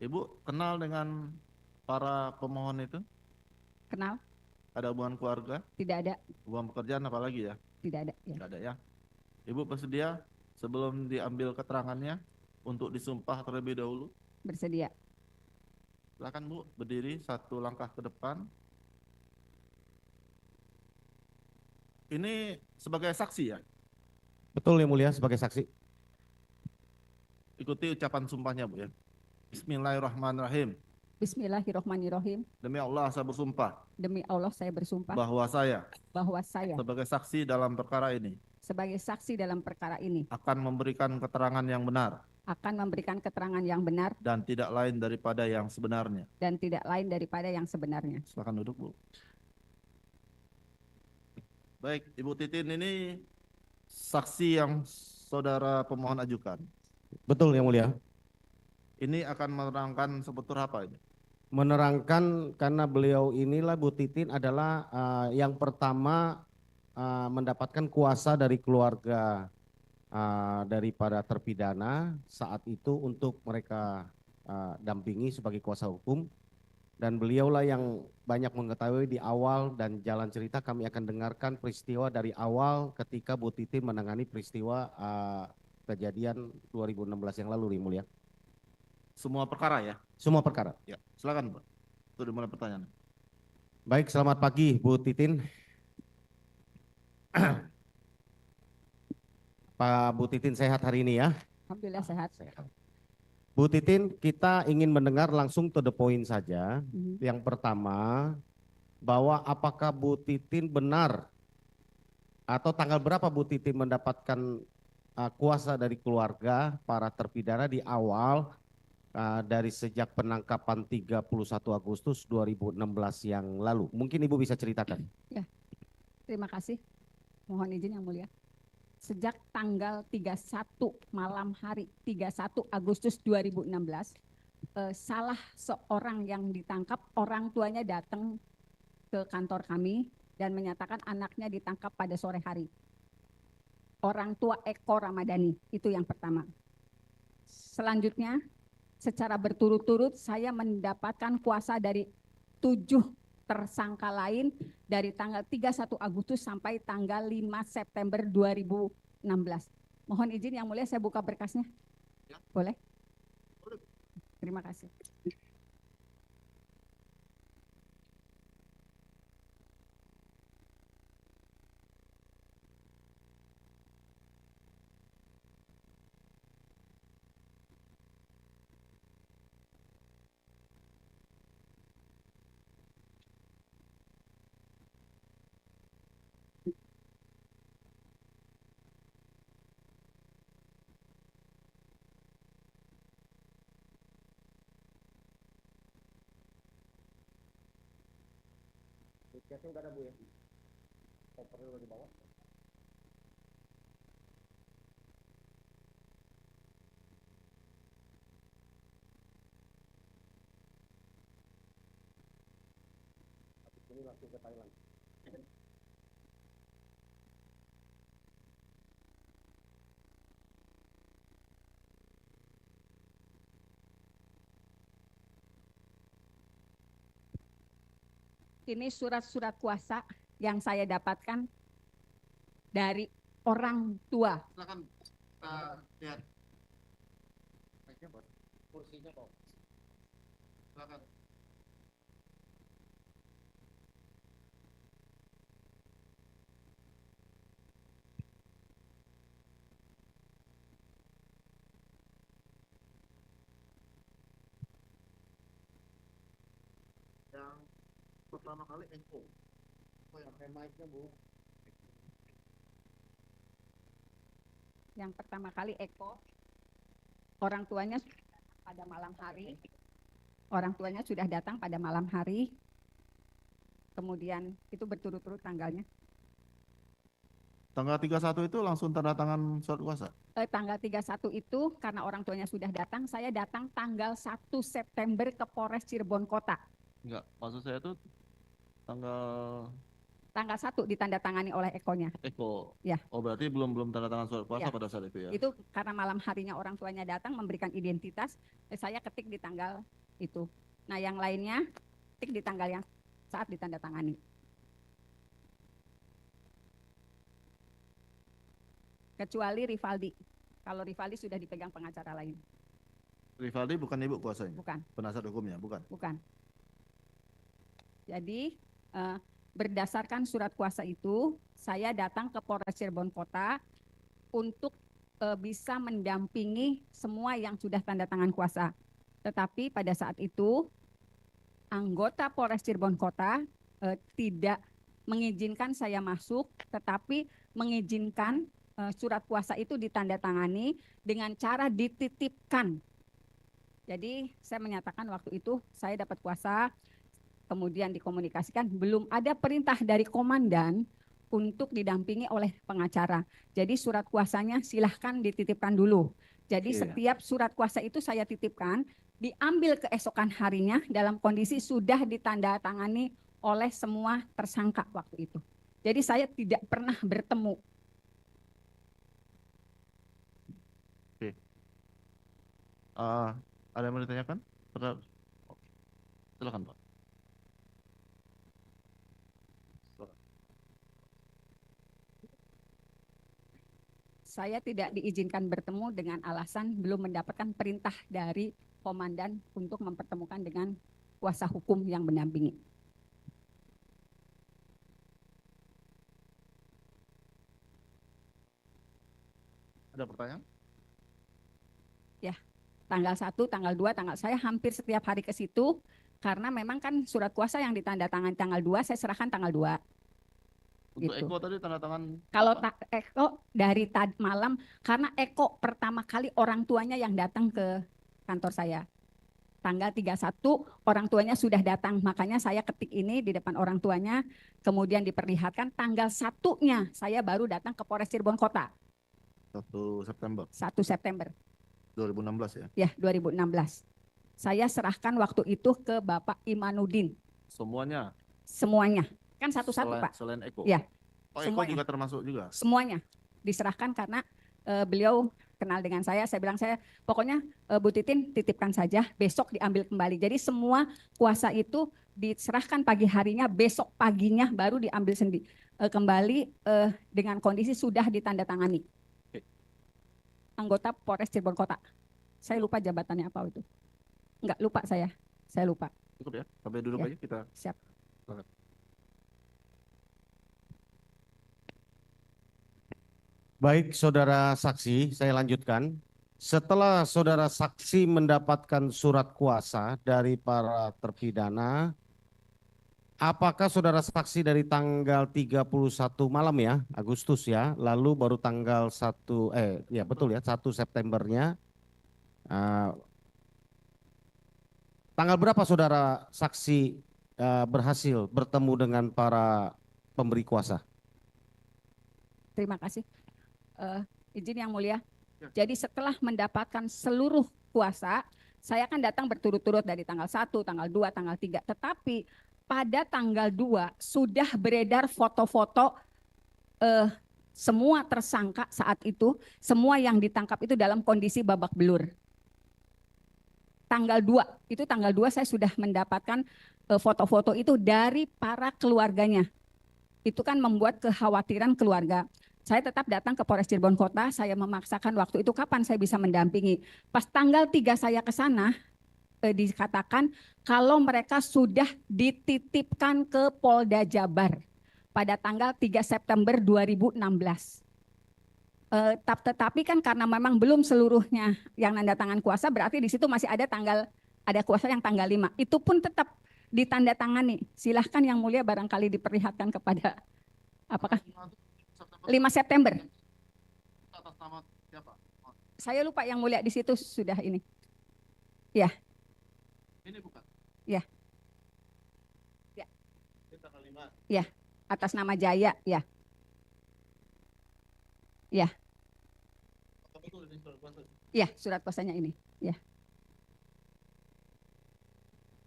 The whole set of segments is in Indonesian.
Ibu kenal dengan para pemohon itu? Kenal? Ada hubungan keluarga, Tidak ada, hubungan pekerjaan apalagi ya? tidak ada. Ya. Nggak ada ya. Ibu bersedia sebelum diambil keterangannya untuk disumpah terlebih dahulu? Bersedia. Silakan Bu, berdiri satu langkah ke depan. Ini sebagai saksi ya? Betul yang mulia, sebagai saksi. Ikuti ucapan sumpahnya Bu ya. Bismillahirrahmanirrahim. Bismillahirrohmanirrohim. Demi Allah saya bersumpah Demi Allah saya bersumpah bahwa saya bahwa saya sebagai saksi dalam perkara ini sebagai saksi dalam perkara ini akan memberikan keterangan yang benar akan memberikan keterangan yang benar dan tidak lain daripada yang sebenarnya. dan tidak lain daripada yang sebenarnya. Silakan duduk Bu. Baik, Ibu Titin ini saksi yang saudara pemohon ajukan. Betul yang mulia. Ini akan menerangkan seputar apa ini? Menerangkan karena beliau inilah Bu Titin adalah yang pertama mendapatkan kuasa dari keluarga daripada terpidana saat itu untuk mereka dampingi sebagai kuasa hukum, dan beliaulah yang banyak mengetahui di awal, dan jalan cerita kami akan dengarkan peristiwa dari awal ketika Bu Titin menangani peristiwa kejadian 2016 yang lalu, yang mulia. Semua perkara ya? Semua perkara. Ya, silakan Pak. Itu dimulai pertanyaan. Baik, selamat pagi Bu Titin. Pak Bu Titin sehat hari ini ya? Alhamdulillah sehat. Bu Titin, kita ingin mendengar langsung to the point saja. Mhm. Yang pertama, bahwa apakah Bu Titin benar atau tanggal berapa Bu Titin mendapatkan kuasa dari keluarga para terpidana di awal dari sejak penangkapan 31 Agustus 2016 yang lalu? Mungkin Ibu bisa ceritakan. Ya, terima kasih. Mohon izin yang mulia. Sejak tanggal 31 malam hari 31 Agustus 2016, salah seorang yang ditangkap, orang tuanya datang ke kantor kami dan menyatakan anaknya ditangkap pada sore hari. Orang tua Eko Ramadhani, itu yang pertama. Selanjutnya, secara berturut-turut saya mendapatkan kuasa dari 7 tersangka lain dari tanggal 31 Agustus sampai tanggal 5 September 2016. Mohon izin yang mulia saya buka berkasnya. Ya. Boleh? Terima kasih. Enggak ada Bu ya? Kopernya di bawah. Ini langsung ke Thailand. Ini surat-surat kuasa yang saya dapatkan dari orang tua. Silakan lihat. Kursinya kok. Silakan. Yang pertama kali Eko. Pakai mic-nya Bu. Yang pertama kali Eko, orang tuanya pada malam hari. Orang tuanya sudah datang pada malam hari. Kemudian itu berturut-turut tanggalnya. Tanggal 31 itu langsung tanda tangan surat kuasa? Tanggal 31 itu karena orang tuanya sudah datang, saya datang tanggal 1 September ke Polres Cirebon Kota. Enggak, maksud saya itu tanggal Tanggal 1 ditandatangani oleh Eko-nya. Eko. Ya. Oh berarti belum tanda tangan surat kuasa Ya. pada saat itu ya? Itu karena malam harinya orang tuanya datang memberikan identitas, saya ketik di tanggal itu. Nah yang lainnya ketik di tanggal yang saat ditandatangani. Kecuali Rivaldi. Kalau Rivaldi sudah dipegang pengacara lain. Rivaldi bukan ibu kuasanya? Bukan. Penasihat hukumnya? Bukan? Bukan. Jadi berdasarkan surat kuasa itu, saya datang ke Polres Cirebon Kota untuk bisa mendampingi semua yang sudah tanda tangan kuasa. Tetapi pada saat itu, anggota Polres Cirebon Kota tidak mengizinkan saya masuk, tetapi mengizinkan surat kuasa itu ditandatangani dengan cara dititipkan. Jadi saya menyatakan waktu itu saya dapat kuasa, kemudian dikomunikasikan, belum ada perintah dari komandan untuk didampingi oleh pengacara. Jadi surat kuasanya silahkan dititipkan dulu. Jadi setiap surat kuasa itu saya titipkan, diambil keesokan harinya dalam kondisi sudah ditandatangani oleh semua tersangka waktu itu. Jadi saya tidak pernah bertemu. Oke. Ada yang mau ditanyakan? Silakan Pak. Saya tidak diizinkan bertemu dengan alasan belum mendapatkan perintah dari komandan untuk mempertemukan dengan kuasa hukum yang mendampingi. Ada pertanyaan? Ya, tanggal 1, tanggal 2, saya hampir setiap hari ke situ karena memang kan surat kuasa yang ditandatangani tanggal 2, saya serahkan tanggal 2. Untuk Gitu. Eko tadi tanda tangan? Kalau Eko dari malam, karena Eko pertama kali orang tuanya yang datang ke kantor saya. Tanggal 31 orang tuanya sudah datang, makanya saya ketik ini di depan orang tuanya, kemudian diperlihatkan tanggal 1-nya saya baru datang ke Polres Cirebon Kota. 1 September 1 September. 2016 ya? Ya, 2016. Saya serahkan waktu itu ke Bapak Imanuddin. Semuanya? Semuanya. Kan satu-satu Pak. Selain Eko? Ya. Oh Eko semuanya. juga termasuk juga? Semuanya diserahkan karena beliau kenal dengan saya bilang pokoknya Bu Titin titipkan saja, besok diambil kembali. Jadi semua kuasa itu diserahkan pagi harinya, besok paginya baru diambil kembali dengan kondisi sudah ditandatangani. Anggota Polres Cirebon Kota. Saya lupa jabatannya apa itu. Enggak lupa saya lupa. Cukup ya, sampai duduk Ya. aja kita. Siap. Baik, saudara saksi, saya lanjutkan. Setelah saudara saksi mendapatkan surat kuasa dari para terpidana, apakah saudara saksi dari tanggal 31 malam ya, Agustus ya, lalu baru tanggal 1, ya betul ya, 1 Septembernya, tanggal berapa saudara saksi berhasil bertemu dengan para pemberi kuasa? Terima kasih. Izin yang mulia. Jadi setelah mendapatkan seluruh kuasa, saya akan datang berturut-turut dari tanggal 1, tanggal 2, tanggal 3. Tetapi pada tanggal 2 sudah beredar foto-foto semua tersangka saat itu, semua yang ditangkap itu dalam kondisi babak belur. Tanggal 2 saya sudah mendapatkan foto-foto itu dari para keluarganya. Itu kan membuat kekhawatiran keluarga. Saya tetap datang ke Polres Cirebon Kota, saya memaksakan waktu itu kapan saya bisa mendampingi. Pas tanggal 3 saya ke sana, dikatakan kalau mereka sudah dititipkan ke Polda Jabar pada tanggal 3 September 2016. Tetapi kan karena memang belum seluruhnya yang nanda tangan kuasa, berarti di situ masih ada kuasa yang tanggal 5. Itu pun tetap ditandatangani. Silahkan yang mulia barangkali diperlihatkan kepada apakah 5 September. Atas nama siapa? Saya lupa yang mulia di situ sudah ini. Ya. Ini bukan? Ya. Ya. Ini tanggal 5. Ya. Atas nama Jaya, ya. Ya. Apa betul ini surat kuasa? Ya, surat kuasanya ini. Ya.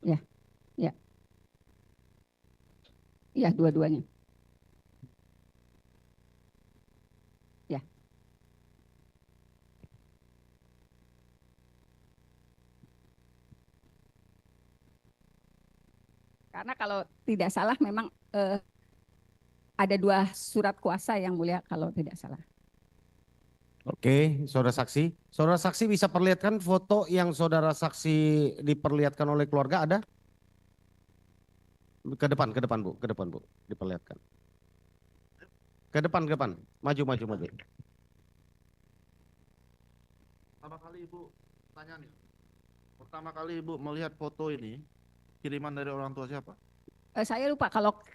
Ya. Ya. Ya, dua-duanya. Karena kalau tidak salah memang ada 2 surat kuasa yang mulia kalau tidak salah. Oke, saudara saksi. Saudara saksi bisa perlihatkan foto yang saudara saksi diperlihatkan oleh keluarga ada? Ke depan Bu, ke depan Bu, diperlihatkan. Ke depan, maju. Pertama kali Ibu tanya nih. Pertama kali Ibu melihat foto ini kiriman dari orang tua siapa? Saya lupa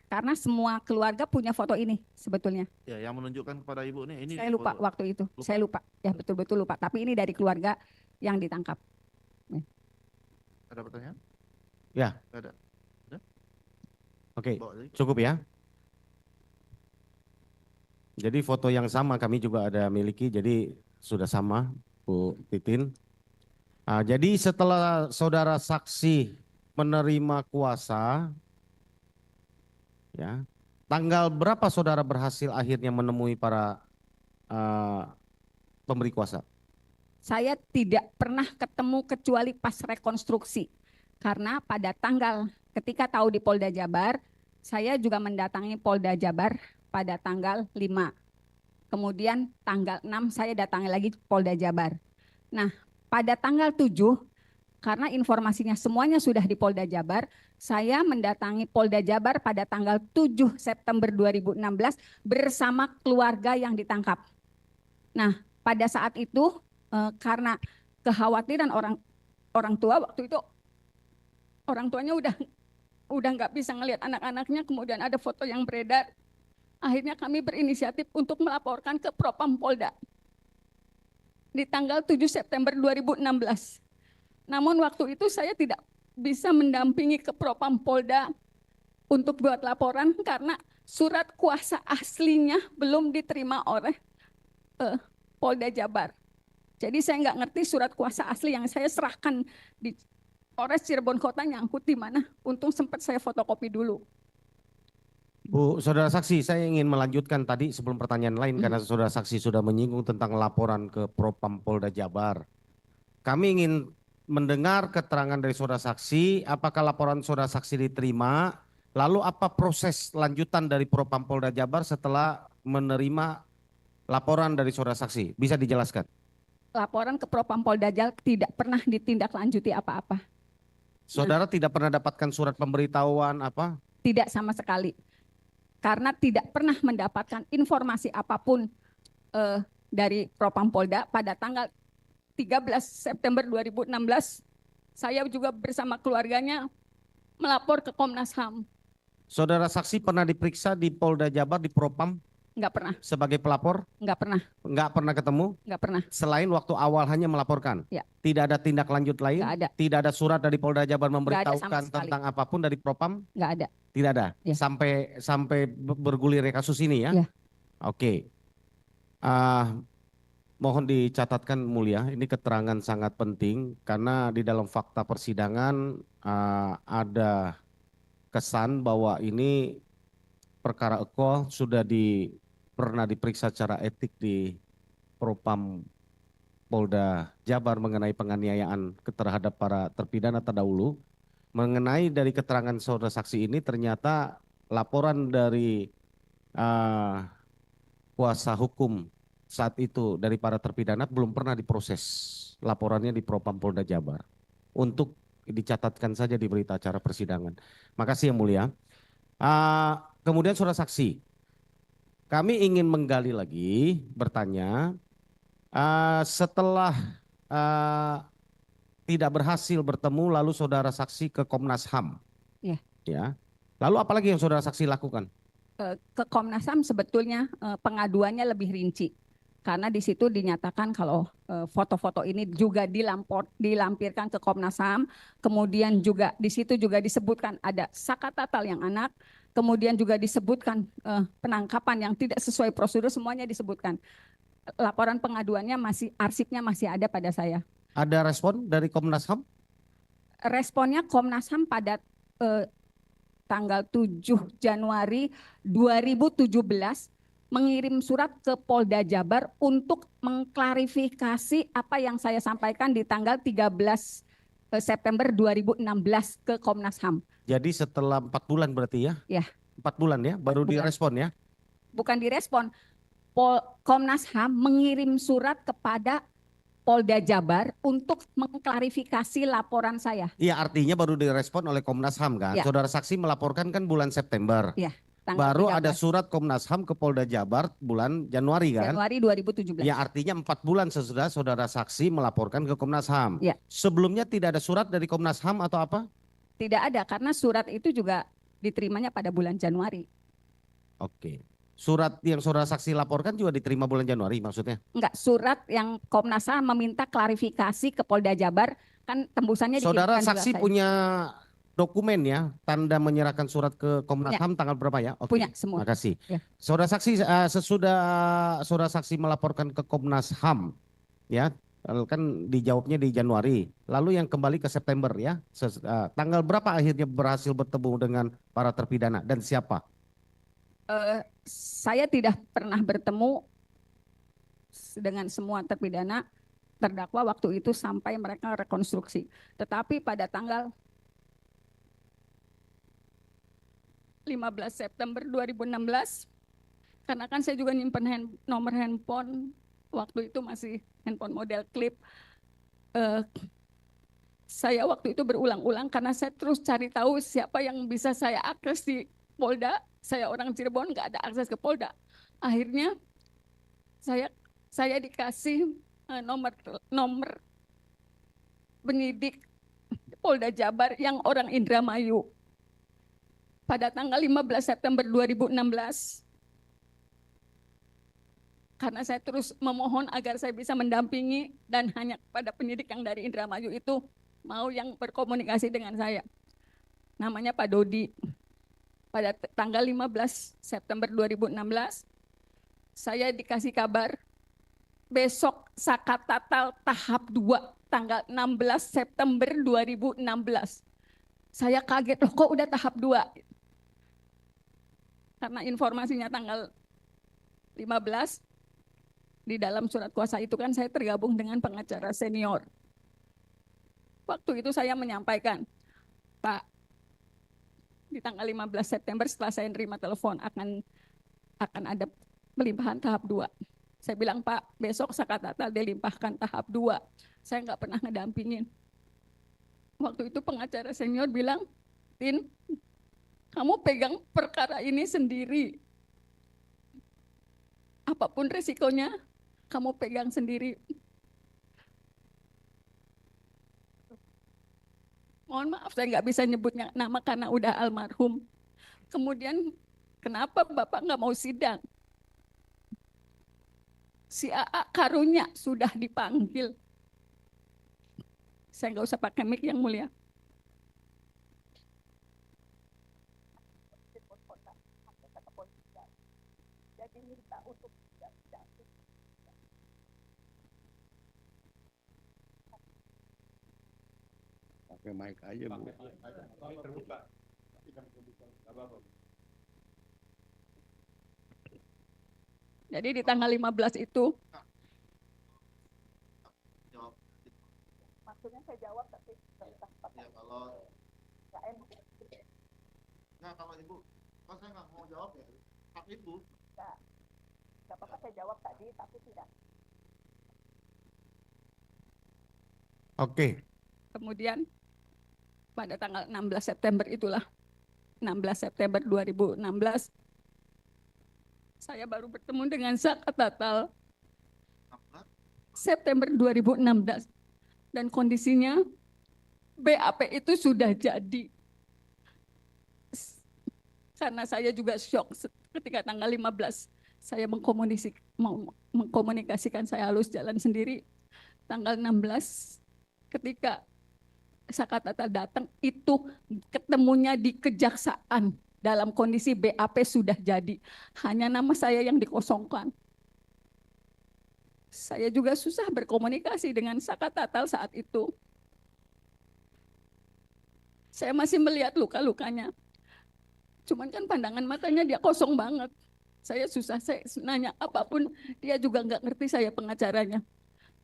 karena semua keluarga punya foto ini sebetulnya. Ya, yang menunjukkan kepada Ibu nih ini. Saya lupa foto. waktu itu. Lupa? Saya lupa. Ya betul-betul lupa. Tapi ini dari keluarga yang ditangkap. Ada pertanyaan? Ya. Ada. Oke, Bawa lagi. cukup ya. Jadi foto yang sama kami juga ada miliki, jadi sudah sama Bu Titin. Jadi setelah saudara saksi menerima kuasa, ya, tanggal berapa saudara berhasil akhirnya menemui para pemberi kuasa? Saya tidak pernah ketemu kecuali pas rekonstruksi. Karena pada tanggal ketika tahu di Polda Jabar, saya juga mendatangi Polda Jabar pada tanggal 5. Kemudian tanggal 6 saya datangi lagi Polda Jabar. Nah, pada tanggal 7, karena informasinya semuanya sudah di Polda Jabar, saya mendatangi Polda Jabar pada tanggal 7 September 2016 bersama keluarga yang ditangkap. Nah, pada saat itu karena kekhawatiran orang tua waktu itu, orang tuanya udah nggak bisa ngelihat anak-anaknya, kemudian ada foto yang beredar. Akhirnya kami berinisiatif untuk melaporkan ke Propam Polda di tanggal 7 September 2016. Namun waktu itu saya tidak bisa mendampingi ke Propam Polda untuk buat laporan karena surat kuasa aslinya belum diterima oleh Polda Jabar. Jadi saya nggak ngerti surat kuasa asli yang saya serahkan di Polres Cirebon Kota nyangkut di mana. Untung sempat saya fotokopi dulu. Bu, saudara saksi, saya ingin melanjutkan tadi sebelum pertanyaan lain karena saudara saksi sudah menyinggung tentang laporan ke Propam Polda Jabar. Kami ingin mendengar keterangan dari saudara saksi, apakah laporan saudara saksi diterima, lalu apa proses lanjutan dari Propam Polda Jabar setelah menerima laporan dari saudara saksi? Bisa dijelaskan? Laporan ke Propam Polda Jabar tidak pernah ditindaklanjuti apa-apa. Saudara tidak pernah dapatkan surat pemberitahuan apa? Tidak sama sekali. Karena tidak pernah mendapatkan informasi apapun dari Propam Polda pada tanggal 13 September 2016. Saya juga bersama keluarganya melapor ke Komnas HAM. Saudara saksi pernah diperiksa di Polda Jabar di Propam? Enggak pernah. Sebagai pelapor? Enggak pernah. Enggak pernah ketemu? Enggak pernah. Selain waktu awal hanya melaporkan? Ya. Tidak ada tindak lanjut lain? Enggak ada. Tidak ada surat dari Polda Jabar Enggak ada sama memberitahukan sekali. tentang apapun dari Propam? Enggak ada. Tidak ada? Ya. Sampai bergulir kasus ini ya? Ya. Oke. Mohon dicatatkan mulia, ini keterangan sangat penting karena di dalam fakta persidangan ada kesan bahwa ini perkara Eko sudah pernah diperiksa secara etik di Propam Polda Jabar mengenai penganiayaan terhadap para terpidana terdahulu. Mengenai dari keterangan saudara saksi ini ternyata laporan dari kuasa hukum saat itu dari para terpidana belum pernah diproses laporannya di Propam Polda Jabar. Untuk dicatatkan saja di berita acara persidangan. Makasih yang mulia. Kemudian saudara saksi, kami ingin menggali lagi, bertanya, setelah tidak berhasil bertemu lalu saudara saksi ke Komnas HAM. Ya. Ya. Lalu apalagi yang saudara saksi lakukan? Ke Komnas HAM sebetulnya pengaduannya lebih rinci. Karena di situ dinyatakan kalau foto-foto ini juga dilampirkan ke Komnas HAM, kemudian juga di situ juga disebutkan ada Saka Tatal yang anak, kemudian juga disebutkan penangkapan yang tidak sesuai prosedur, semuanya disebutkan. Laporan pengaduannya arsipnya masih ada pada saya. Ada respon dari Komnas HAM? Responnya Komnas HAM pada tanggal 7 Januari 2017 mengirim surat ke Polda Jabar untuk mengklarifikasi apa yang saya sampaikan di tanggal 13 September 2016 ke Komnas HAM. Jadi setelah 4 bulan berarti ya? Ya. 4 bulan ya, baru 4 bulan. direspon ya? Bukan direspon, Komnas HAM mengirim surat kepada Polda Jabar untuk mengklarifikasi laporan saya. Iya, artinya baru direspon oleh Komnas HAM kan? Ya. Saudara saksi melaporkan kan bulan September. Ya, tanggal Baru 13 ada surat Komnas HAM ke Polda Jabar bulan Januari kan? Januari 2017. Ya, artinya 4 bulan sesudah saudara saksi melaporkan ke Komnas HAM. Ya. Sebelumnya tidak ada surat dari Komnas HAM atau apa? Tidak ada, karena surat itu juga diterimanya pada bulan Januari. Oke. Surat yang saudara saksi laporkan juga diterima bulan Januari maksudnya? Enggak, surat yang Komnas HAM meminta klarifikasi ke Polda Jabar, kan tembusannya Saudara dikirimkan juga saksi saya. punya dokumen ya, tanda menyerahkan surat ke Komnas Punya. HAM tanggal berapa ya? Oke. Punya semua. Makasih. Ya. Saudara saksi sesudah saudara saksi melaporkan ke Komnas HAM ya, kan dijawabnya di Januari. Lalu yang kembali ke September ya. Tanggal berapa akhirnya berhasil bertemu dengan para terpidana dan siapa? Saya tidak pernah bertemu dengan semua terpidana terdakwa waktu itu sampai mereka rekonstruksi. Tetapi pada tanggal 15 September 2016, karena kan saya juga nyimpen nomor handphone, waktu itu masih handphone model klip. Saya waktu itu berulang-ulang karena saya terus cari tahu siapa yang bisa saya akses di Polda. Saya orang Cirebon, nggak ada akses ke Polda. Akhirnya saya dikasih nomor penyidik Polda Jabar yang orang Indramayu. Pada tanggal 15 September 2016, karena saya terus memohon agar saya bisa mendampingi dan hanya pada penyidik yang dari Indramayu itu mau yang berkomunikasi dengan saya. Namanya Pak Dodi. Pada tanggal 15 September 2016, saya dikasih kabar besok Sakatatal tahap 2 tanggal 16 September 2016. Saya kaget, loh kok udah tahap 2? Karena informasinya tanggal 15, di dalam surat kuasa itu kan saya tergabung dengan pengacara senior. Waktu itu saya menyampaikan, Pak, di tanggal 15 September setelah saya nerima telepon akan ada pelimpahan tahap 2. Saya bilang, Pak, besok Sakatatal dilimpahkan tahap 2. Saya nggak pernah ngedampingin. Waktu itu pengacara senior bilang, Tin, kamu pegang perkara ini sendiri. Apapun resikonya, kamu pegang sendiri. Mohon maaf, saya nggak bisa nyebutnya nama karena udah almarhum. Kemudian, kenapa Bapak nggak mau sidang? Si AA Karunya sudah dipanggil. Saya nggak usah pakai mic yang mulia. Jadi minta untuk Pakai mic aja, Bu. Jadi di tanggal 15 itu. Jawab. Maksudnya saya jawab tapi Ya kalau nggak, kalau ibu, kalau saya nggak mau jawab ya hak ibu. nggak apa-apa, saya jawab tadi tapi tidak. Oke. Kemudian pada tanggal 16 September itulah, 16 September 2016, saya baru bertemu dengan Sakatatal September 2016 dan kondisinya BAP itu sudah jadi. Karena saya juga syok ketika tanggal 15 saya mengkomunikasikan, saya halus jalan sendiri. Tanggal 16 ketika Sakatatal datang itu ketemunya di kejaksaan dalam kondisi BAP sudah jadi. Hanya nama saya yang dikosongkan. Saya juga susah berkomunikasi dengan Sakatatal saat itu. Saya masih melihat luka-lukanya. Cuman kan pandangan matanya dia kosong banget. Saya susah, saya nanya apapun, dia juga nggak ngerti saya pengacaranya.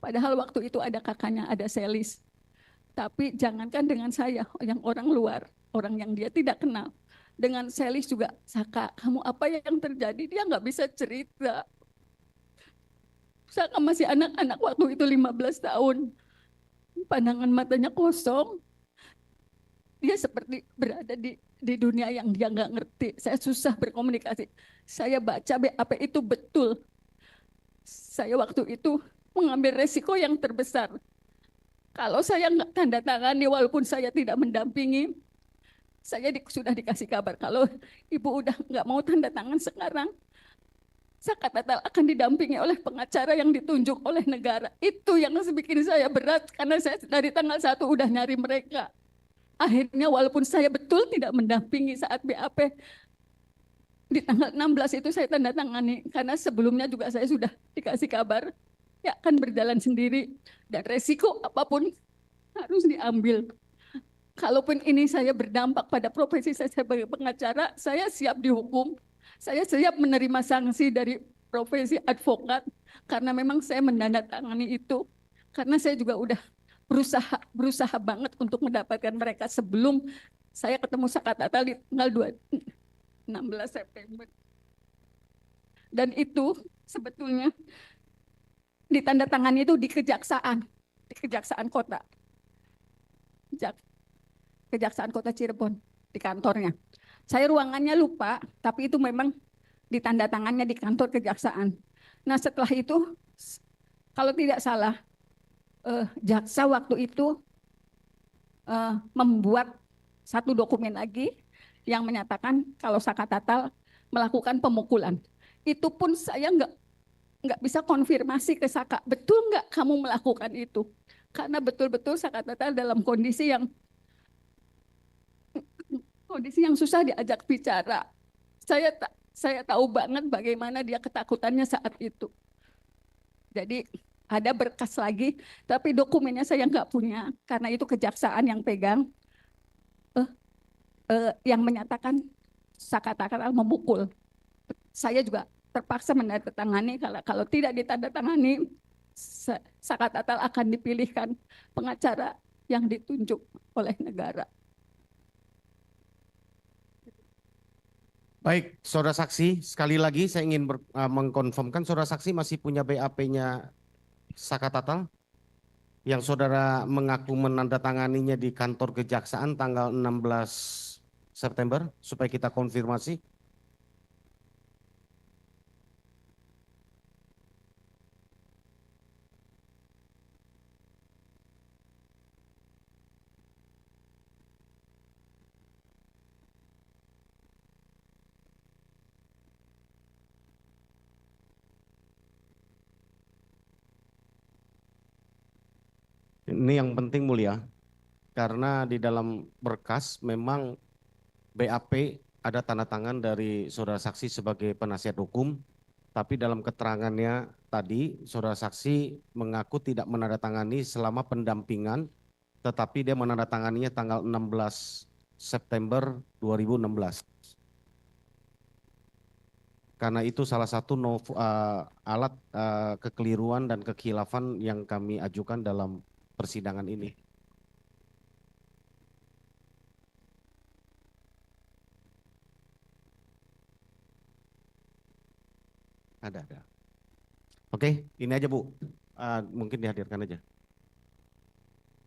Padahal waktu itu ada kakaknya, ada Selis. Tapi jangankan dengan saya, yang orang luar. orang yang dia tidak kenal. Dengan Selis juga, Saka, kamu apa yang terjadi? Dia nggak bisa cerita. Saka masih anak-anak waktu itu 15 tahun. Pandangan matanya kosong. Dia seperti berada di dunia yang dia nggak ngerti. Saya susah berkomunikasi. Saya baca BAP itu betul. Saya waktu itu mengambil resiko yang terbesar. Kalau saya nggak tanda tangani, walaupun saya tidak mendampingi, saya sudah dikasih kabar kalau ibu udah nggak mau tanda tangan sekarang, Sakatatal akan didampingi oleh pengacara yang ditunjuk oleh negara. Itu yang bikin saya berat karena saya dari tanggal 1 udah nyari mereka. Akhirnya walaupun saya betul tidak mendampingi saat BAP, di tanggal 16 itu saya tanda tangani karena sebelumnya juga saya sudah dikasih kabar ya akan berjalan sendiri dan resiko apapun harus diambil. Kalaupun ini saya berdampak pada profesi saya sebagai pengacara, saya siap dihukum. Saya siap menerima sanksi dari profesi advokat karena memang saya menandatangani itu. Karena saya juga udah berusaha banget untuk mendapatkan mereka sebelum saya ketemu Sakatatal di tanggal 16 September. Dan itu sebetulnya ditandatangani itu di Kejaksaan Kota. Kejaksaan Kota Cirebon di kantornya. Saya ruangannya lupa, tapi itu memang ditandatangannya di kantor kejaksaan. Nah setelah itu, kalau tidak salah, jaksa waktu itu membuat satu dokumen lagi yang menyatakan kalau Sakatatal melakukan pemukulan. Itu pun saya nggak bisa konfirmasi ke Saka, betul nggak kamu melakukan itu? Karena betul-betul Sakatatal dalam kondisi yang susah diajak bicara. Saya tahu banget bagaimana dia ketakutannya saat itu. Jadi ada berkas lagi, tapi dokumennya saya nggak punya karena itu kejaksaan yang pegang, yang menyatakan Sakatatal memukul. Saya juga terpaksa menandatangani, kalau tidak ditandatangani, Sakatatal akan dipilihkan pengacara yang ditunjuk oleh negara. Baik, saudara saksi, sekali lagi saya ingin mengkonfirmkan saudara saksi masih punya BAP-nya Sakatatal yang saudara mengaku menandatanganinya di kantor kejaksaan tanggal 16 September supaya kita konfirmasi. Ini yang penting mulia, karena di dalam berkas memang BAP ada tanda tangan dari saudara saksi sebagai penasihat hukum, tapi dalam keterangannya tadi saudara saksi mengaku tidak menandatangani selama pendampingan, tetapi dia menandatanganinya tanggal 16 September 2016. Karena itu salah satu alat kekeliruan dan kekhilafan yang kami ajukan dalam persidangan ini. Ada. Oke, ini aja Bu. Mungkin dihadirkan aja.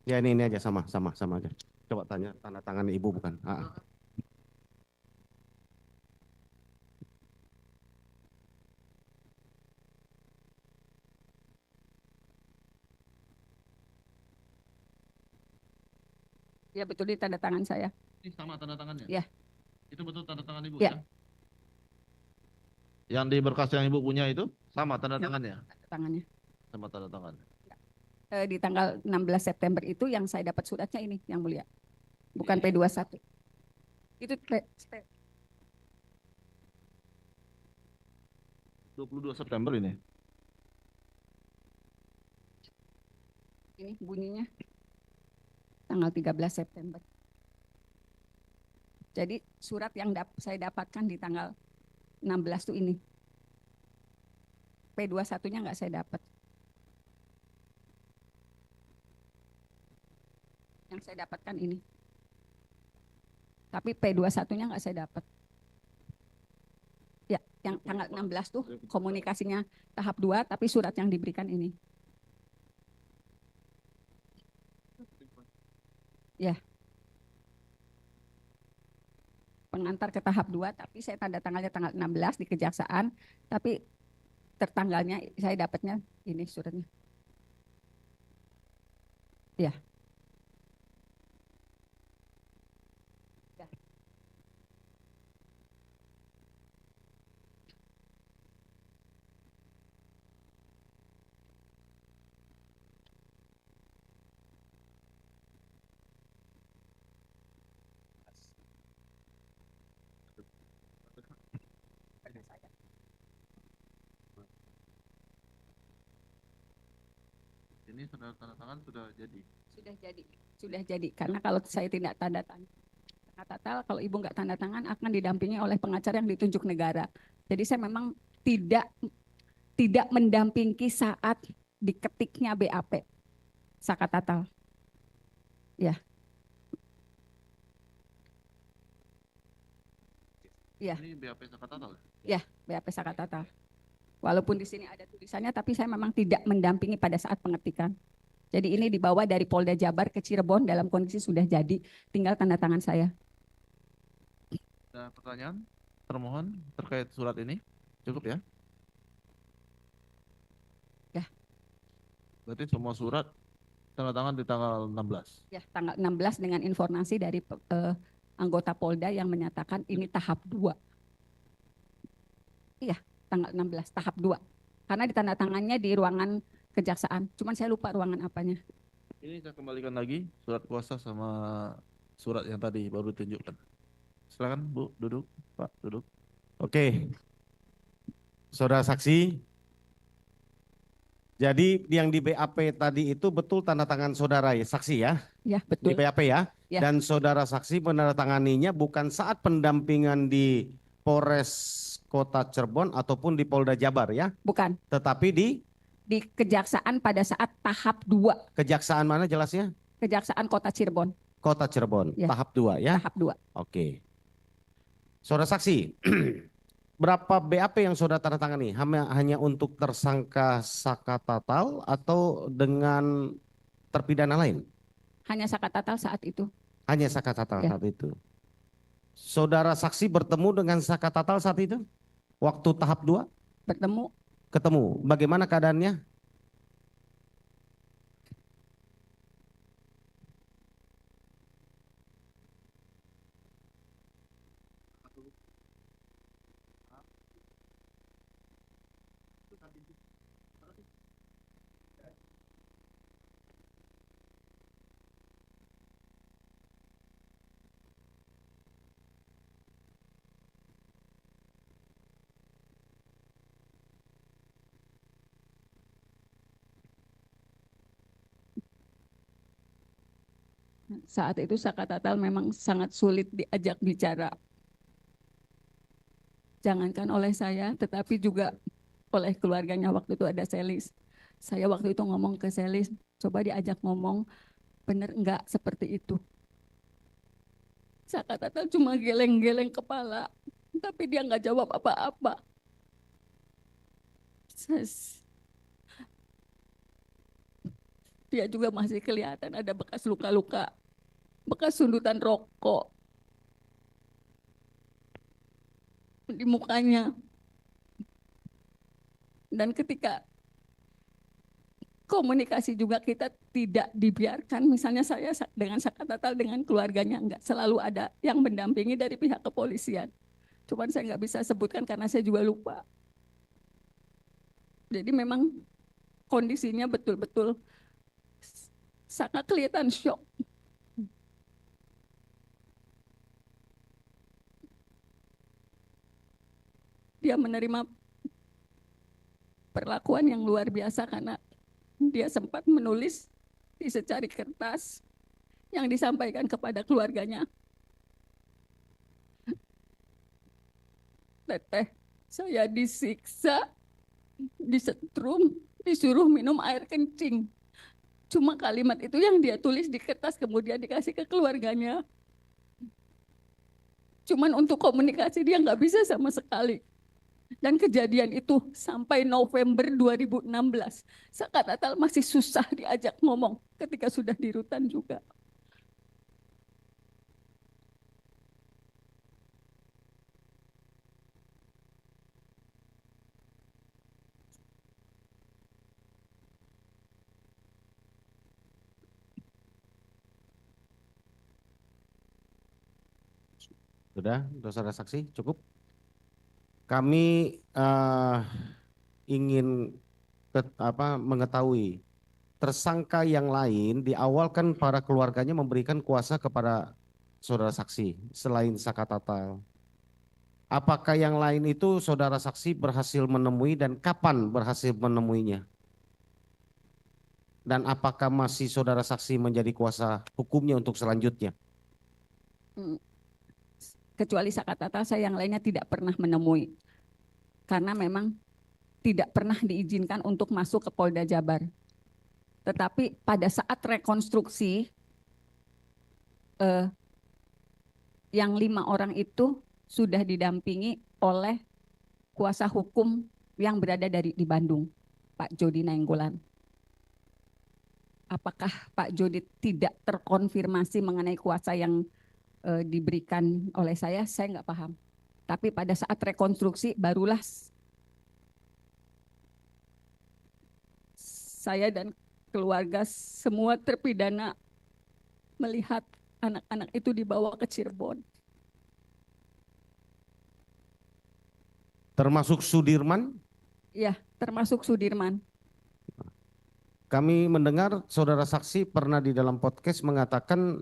Ya ini aja sama aja. Coba tanya tanda tangan Ibu bukan? Ya betul di tanda tangan saya. Ini sama tanda tangannya? Ya. Itu betul tanda tangan Ibu Ya. ya? Yang di berkas yang Ibu punya itu sama tanda Ya, tangannya? tanda tangannya. Sama tanda tangan. Di tanggal 16 September itu yang saya dapat suratnya ini, yang mulia. Bukan P21. Itu 22 September ini. Ini bunyinya tanggal 13 September. Jadi surat yang saya dapatkan di tanggal 16 itu ini. P21-nya nggak saya dapat. Yang saya dapatkan ini. Tapi P21-nya nggak saya dapat. Ya, yang tanggal 16 tuh komunikasinya tahap 2, tapi surat yang diberikan ini. Ya. Pengantar ke tahap 2, tapi saya tanda tangannya tanggal 16 di Kejaksaan, tapi tertanggalnya saya dapatnya ini suratnya. Ya. Ya. Ini sudah tanda tangan sudah jadi. Sudah jadi. Karena kalau saya tidak tanda tangan, kata kalau ibu nggak tanda tangan akan didampingi oleh pengacara yang ditunjuk negara. Jadi saya memang tidak mendampingi saat diketiknya BAP Sakatatal. Ya. Ya. Ini BAP Sakatatal. Ya, BAP Sakatatal. Walaupun di sini ada tulisannya, tapi saya memang tidak mendampingi pada saat pengetikan. Jadi ini dibawa dari Polda Jabar ke Cirebon dalam kondisi sudah jadi, tinggal tanda tangan saya. Ada pertanyaan termohon terkait surat ini? Cukup ya? Ya. Berarti semua surat tanda tangan di tanggal 16. Ya, tanggal 16 dengan informasi dari anggota Polda yang menyatakan ini tahap 2. Iya, tanggal 16 tahap 2. Karena ditandatangannya di ruangan Kejaksaan. Cuman saya lupa ruangan apanya. Ini saya kembalikan lagi surat kuasa sama surat yang tadi baru ditunjukkan. Silakan Bu, duduk. Pak, duduk. Oke. Saudara saksi. Jadi yang di BAP tadi itu betul tanda tangan saudara ya, saksi ya? Ya, Di betul. BAP ya? Ya. Dan saudara saksi menandatanganinya bukan saat pendampingan di Polres Kota Cirebon ataupun di Polda Jabar ya? Bukan. Tetapi di Kejaksaan pada saat tahap 2. Kejaksaan mana jelasnya? Kejaksaan Kota Cirebon. Kota Cirebon, Ya. tahap 2 ya? Tahap 2. Oke. Saudara saksi, berapa BAP yang saudara tanda tangani? Hanya untuk tersangka Sakatatal atau dengan terpidana lain? Hanya Sakatatal saat itu. Hanya Sakatatal Ya. saat itu. Saudara saksi bertemu dengan Sakatatal saat itu? Waktu tahap 2? Bertemu. Ketemu. Bagaimana keadaannya? Saat itu Sakatatal memang sangat sulit diajak bicara. Jangankan oleh saya, tetapi juga oleh keluarganya. Waktu itu ada Selis. Saya waktu itu ngomong ke Selis, coba diajak ngomong, bener enggak seperti itu. Sakatatal cuma geleng-geleng kepala, tapi dia nggak jawab apa-apa. Dia juga masih kelihatan ada bekas luka-luka, bekas sundutan rokok di mukanya. Dan ketika komunikasi juga kita tidak dibiarkan, misalnya saya dengan Sakatatal dengan keluarganya enggak, selalu ada yang mendampingi dari pihak kepolisian. Cuman saya nggak bisa sebutkan karena saya juga lupa. Jadi memang kondisinya betul-betul sangat kelihatan shock. Dia menerima perlakuan yang luar biasa karena dia sempat menulis di secari kertas yang disampaikan kepada keluarganya. Teteh, saya disiksa, disetrum, disuruh minum air kencing. Cuma kalimat itu yang dia tulis di kertas kemudian dikasih ke keluarganya. Cuman untuk komunikasi dia nggak bisa sama sekali. Dan kejadian itu sampai November 2016. Kak Natal masih susah diajak ngomong ketika sudah di rutan juga. Sudah, saudara saksi, cukup. Kami ingin mengetahui tersangka yang lain di awal kan para keluarganya memberikan kuasa kepada saudara saksi selain Saka Tatal. Apakah yang lain itu saudara saksi berhasil menemui dan kapan berhasil menemuinya? Dan apakah masih saudara saksi menjadi kuasa hukumnya untuk selanjutnya? Kecuali Saka Tatal, saya yang lainnya tidak pernah menemui. Karena memang tidak pernah diizinkan untuk masuk ke Polda Jabar. Tetapi pada saat rekonstruksi, yang 5 orang itu sudah didampingi oleh kuasa hukum yang berada di Bandung, Pak Jody Nainggolan. Apakah Pak Jody tidak terkonfirmasi mengenai kuasa yang diberikan oleh saya nggak paham. Tapi pada saat rekonstruksi barulah saya dan keluarga semua terpidana melihat anak-anak itu dibawa ke Cirebon. Termasuk Sudirman? Ya, termasuk Sudirman. Kami mendengar saudara saksi pernah di dalam podcast mengatakan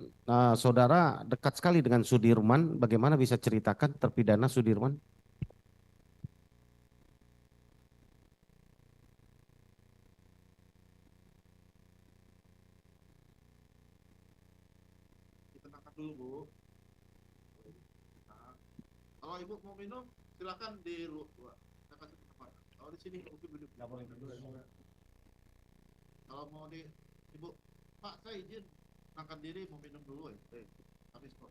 saudara dekat sekali dengan Sudirman. Bagaimana bisa ceritakan terpidana Sudirman? Ditenangkan dulu, Bu. Nah, kalau Ibu mau minum, silakan di luar. Saya kasih tempat. Kalau di sini mungkin duduk. Nggak boleh duduk. Kalau mau di Ibu, Pak, saya izin angkat diri mau minum dulu ya. Habis kok.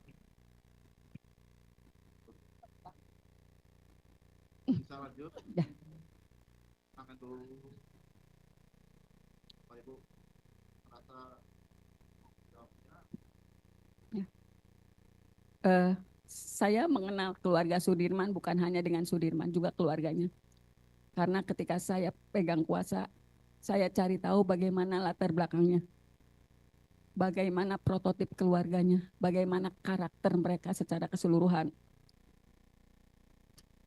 Bisa lanjut. Ya. Angkat dulu. Pak Ibu merasa saya mengenal keluarga Sudirman bukan hanya dengan Sudirman, juga keluarganya. Karena ketika saya pegang kuasa, saya cari tahu bagaimana latar belakangnya, bagaimana prototip keluarganya, bagaimana karakter mereka secara keseluruhan.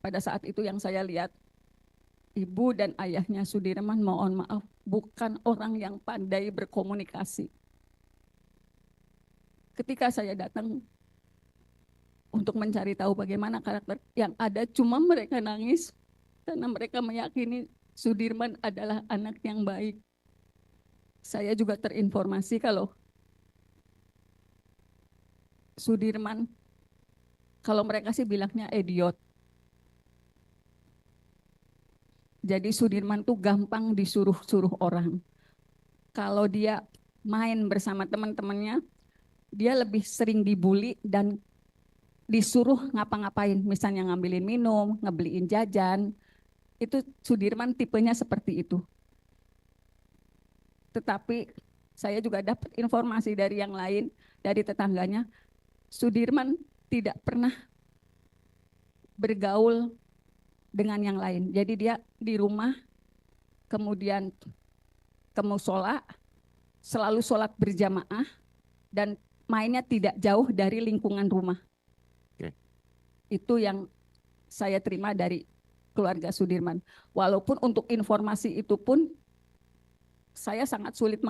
Pada saat itu yang saya lihat, ibu dan ayahnya Sudirman, mohon maaf, bukan orang yang pandai berkomunikasi. Ketika saya datang untuk mencari tahu bagaimana karakter yang ada, cuma mereka nangis karena mereka meyakini Sudirman adalah anak yang baik. Saya juga terinformasi kalau Sudirman, kalau mereka sih bilangnya idiot. Jadi Sudirman tuh gampang disuruh-suruh orang. Kalau dia main bersama teman-temannya, dia lebih sering dibully dan disuruh ngapa-ngapain, misalnya ngambilin minum, ngebeliin jajan. Itu Sudirman tipenya seperti itu. Tetapi saya juga dapat informasi dari yang lain, dari tetangganya, Sudirman tidak pernah bergaul dengan yang lain. Jadi dia di rumah, kemudian ke musola, selalu sholat berjamaah, dan mainnya tidak jauh dari lingkungan rumah. Itu yang saya terima dari keluarga Sudirman. Walaupun untuk informasi itu pun saya sangat sulit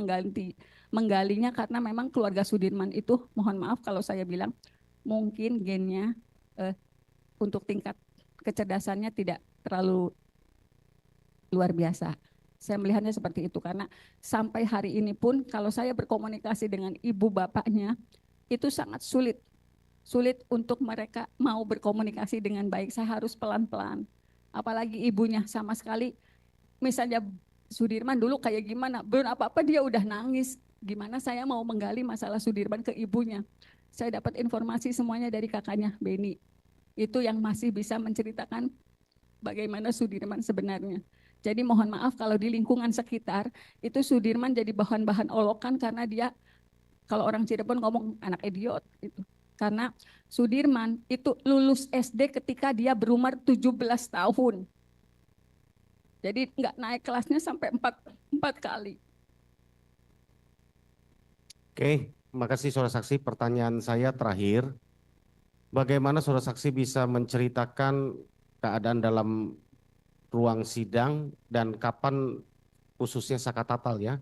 menggalinya karena memang keluarga Sudirman itu, mohon maaf kalau saya bilang, mungkin gennya untuk tingkat kecerdasannya tidak terlalu luar biasa. Saya melihatnya seperti itu karena sampai hari ini pun kalau saya berkomunikasi dengan ibu bapaknya itu sangat sulit untuk mereka mau berkomunikasi dengan baik. Saya harus pelan-pelan. Apalagi ibunya sama sekali, misalnya Sudirman dulu kayak gimana, belum apa-apa dia udah nangis. Gimana saya mau menggali masalah Sudirman ke ibunya. Saya dapat informasi semuanya dari kakaknya, Beni. Itu yang masih bisa menceritakan bagaimana Sudirman sebenarnya. Jadi mohon maaf kalau di lingkungan sekitar itu Sudirman jadi bahan-bahan olokan karena dia, kalau orang Cirebon ngomong anak idiot itu. Karena Sudirman itu lulus SD ketika dia berumur 17 tahun. Jadi nggak naik kelasnya sampai empat kali. Oke, makasih saudara saksi. Pertanyaan saya terakhir, bagaimana saudara saksi bisa menceritakan keadaan dalam ruang sidang dan kapan khususnya Sakatatal ya?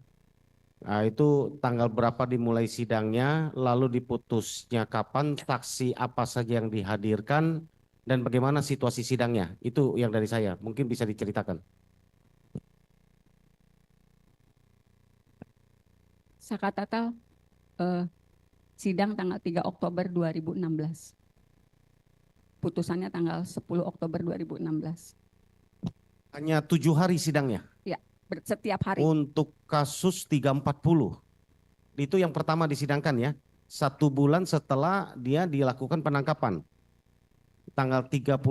Nah, itu tanggal berapa dimulai sidangnya, lalu diputusnya kapan, saksi apa saja yang dihadirkan, dan bagaimana situasi sidangnya? Itu yang dari saya, mungkin bisa diceritakan. Sakatatal sidang tanggal 3 Oktober 2016. Putusannya tanggal 10 Oktober 2016. Hanya 7 hari sidangnya? Ya, setiap hari. Untuk kasus 340, itu yang pertama disidangkan ya, 1 bulan setelah dia dilakukan penangkapan. Tanggal 31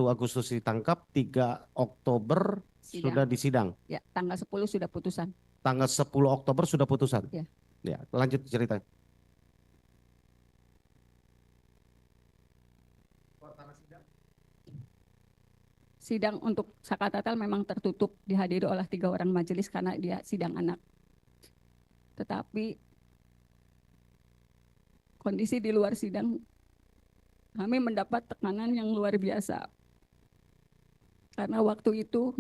Agustus ditangkap, 3 Oktober Sidang. sudah disidang. Ya, tanggal 10 sudah putusan. Tanggal 10 Oktober sudah putusan. Ya. Ya, lanjut cerita. Sidang untuk Sakatatal memang tertutup, dihadiri oleh 3 orang majelis karena dia sidang anak. Tetapi kondisi di luar sidang kami mendapat tekanan yang luar biasa. Karena waktu itu,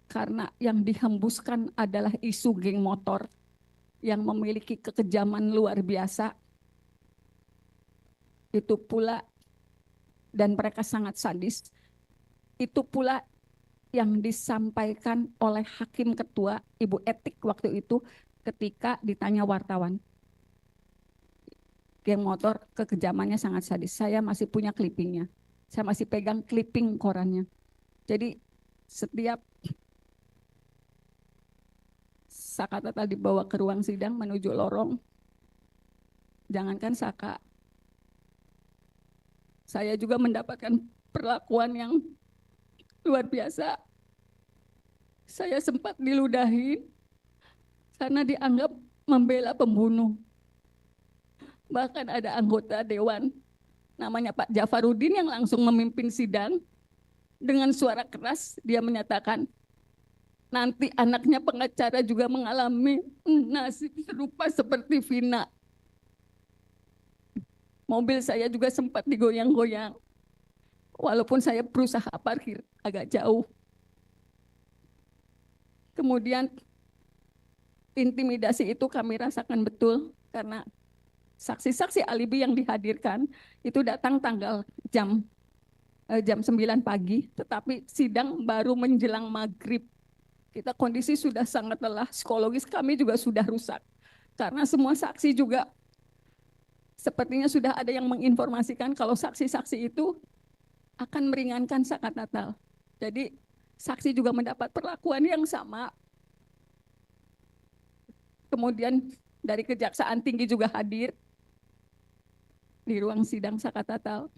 karena yang dihembuskan adalah isu geng motor yang memiliki kekejaman luar biasa, itu pula, dan mereka sangat sadis, itu pula yang disampaikan oleh Hakim Ketua, Ibu Etik waktu itu ketika ditanya wartawan. Geng motor kekejamannya sangat sadis. Saya masih punya clippingnya. Saya masih pegang clipping korannya. Jadi setiap Sakatatal dibawa ke ruang sidang menuju lorong, jangankan Saka, saya juga mendapatkan perlakuan yang luar biasa. Saya sempat diludahi karena dianggap membela pembunuh. Bahkan ada anggota dewan namanya Pak Jafarudin yang langsung memimpin sidang. Dengan suara keras dia menyatakan, nanti anaknya pengacara juga mengalami nasib serupa seperti Vina. Mobil saya juga sempat digoyang-goyang. Walaupun saya berusaha parkir agak jauh. Kemudian intimidasi itu kami rasakan betul karena saksi-saksi alibi yang dihadirkan itu datang tanggal jam 9 pagi, tetapi sidang baru menjelang maghrib. Kita kondisi sudah sangat lelah, psikologis kami juga sudah rusak. Karena semua saksi juga sepertinya sudah ada yang menginformasikan kalau saksi-saksi itu akan meringankan Sakatatal. Jadi saksi juga mendapat perlakuan yang sama. Kemudian dari Kejaksaan Tinggi juga hadir di ruang sidang Sakatatal.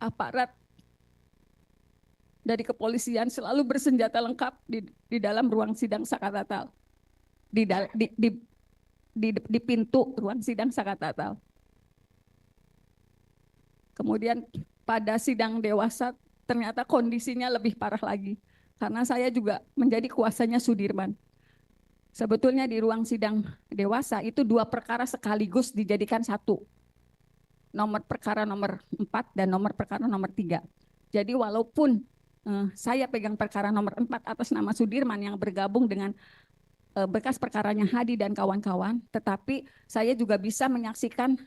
Aparat dari kepolisian selalu bersenjata lengkap di dalam ruang sidang Sakatatal. Di pintu ruang sidang Sakatatal. Kemudian pada sidang dewasa ternyata kondisinya lebih parah lagi. Karena saya juga menjadi kuasanya Sudirman. Sebetulnya di ruang sidang dewasa itu 2 perkara sekaligus dijadikan 1. Nomor perkara nomor 4 dan nomor perkara nomor 3. Jadi walaupun saya pegang perkara nomor 4 atas nama Sudirman yang bergabung dengan bekas perkaranya Hadi dan kawan-kawan, tetapi saya juga bisa menyaksikan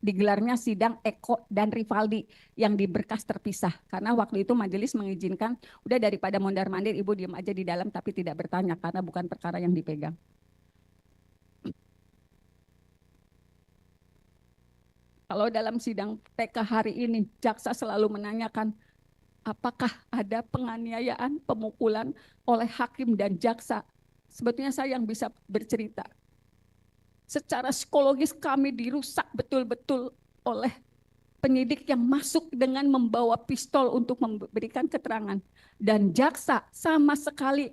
digelarnya sidang Eko dan Rivaldi yang di berkas terpisah. Karena waktu itu majelis mengizinkan, udah daripada mondar-mandir ibu diam aja di dalam tapi tidak bertanya karena bukan perkara yang dipegang. Kalau dalam sidang TK hari ini, jaksa selalu menanyakan apakah ada penganiayaan, pemukulan oleh hakim dan jaksa. Sebetulnya saya yang bisa bercerita. Secara psikologis kami dirusak betul-betul oleh penyidik yang masuk dengan membawa pistol untuk memberikan keterangan. Dan jaksa sama sekali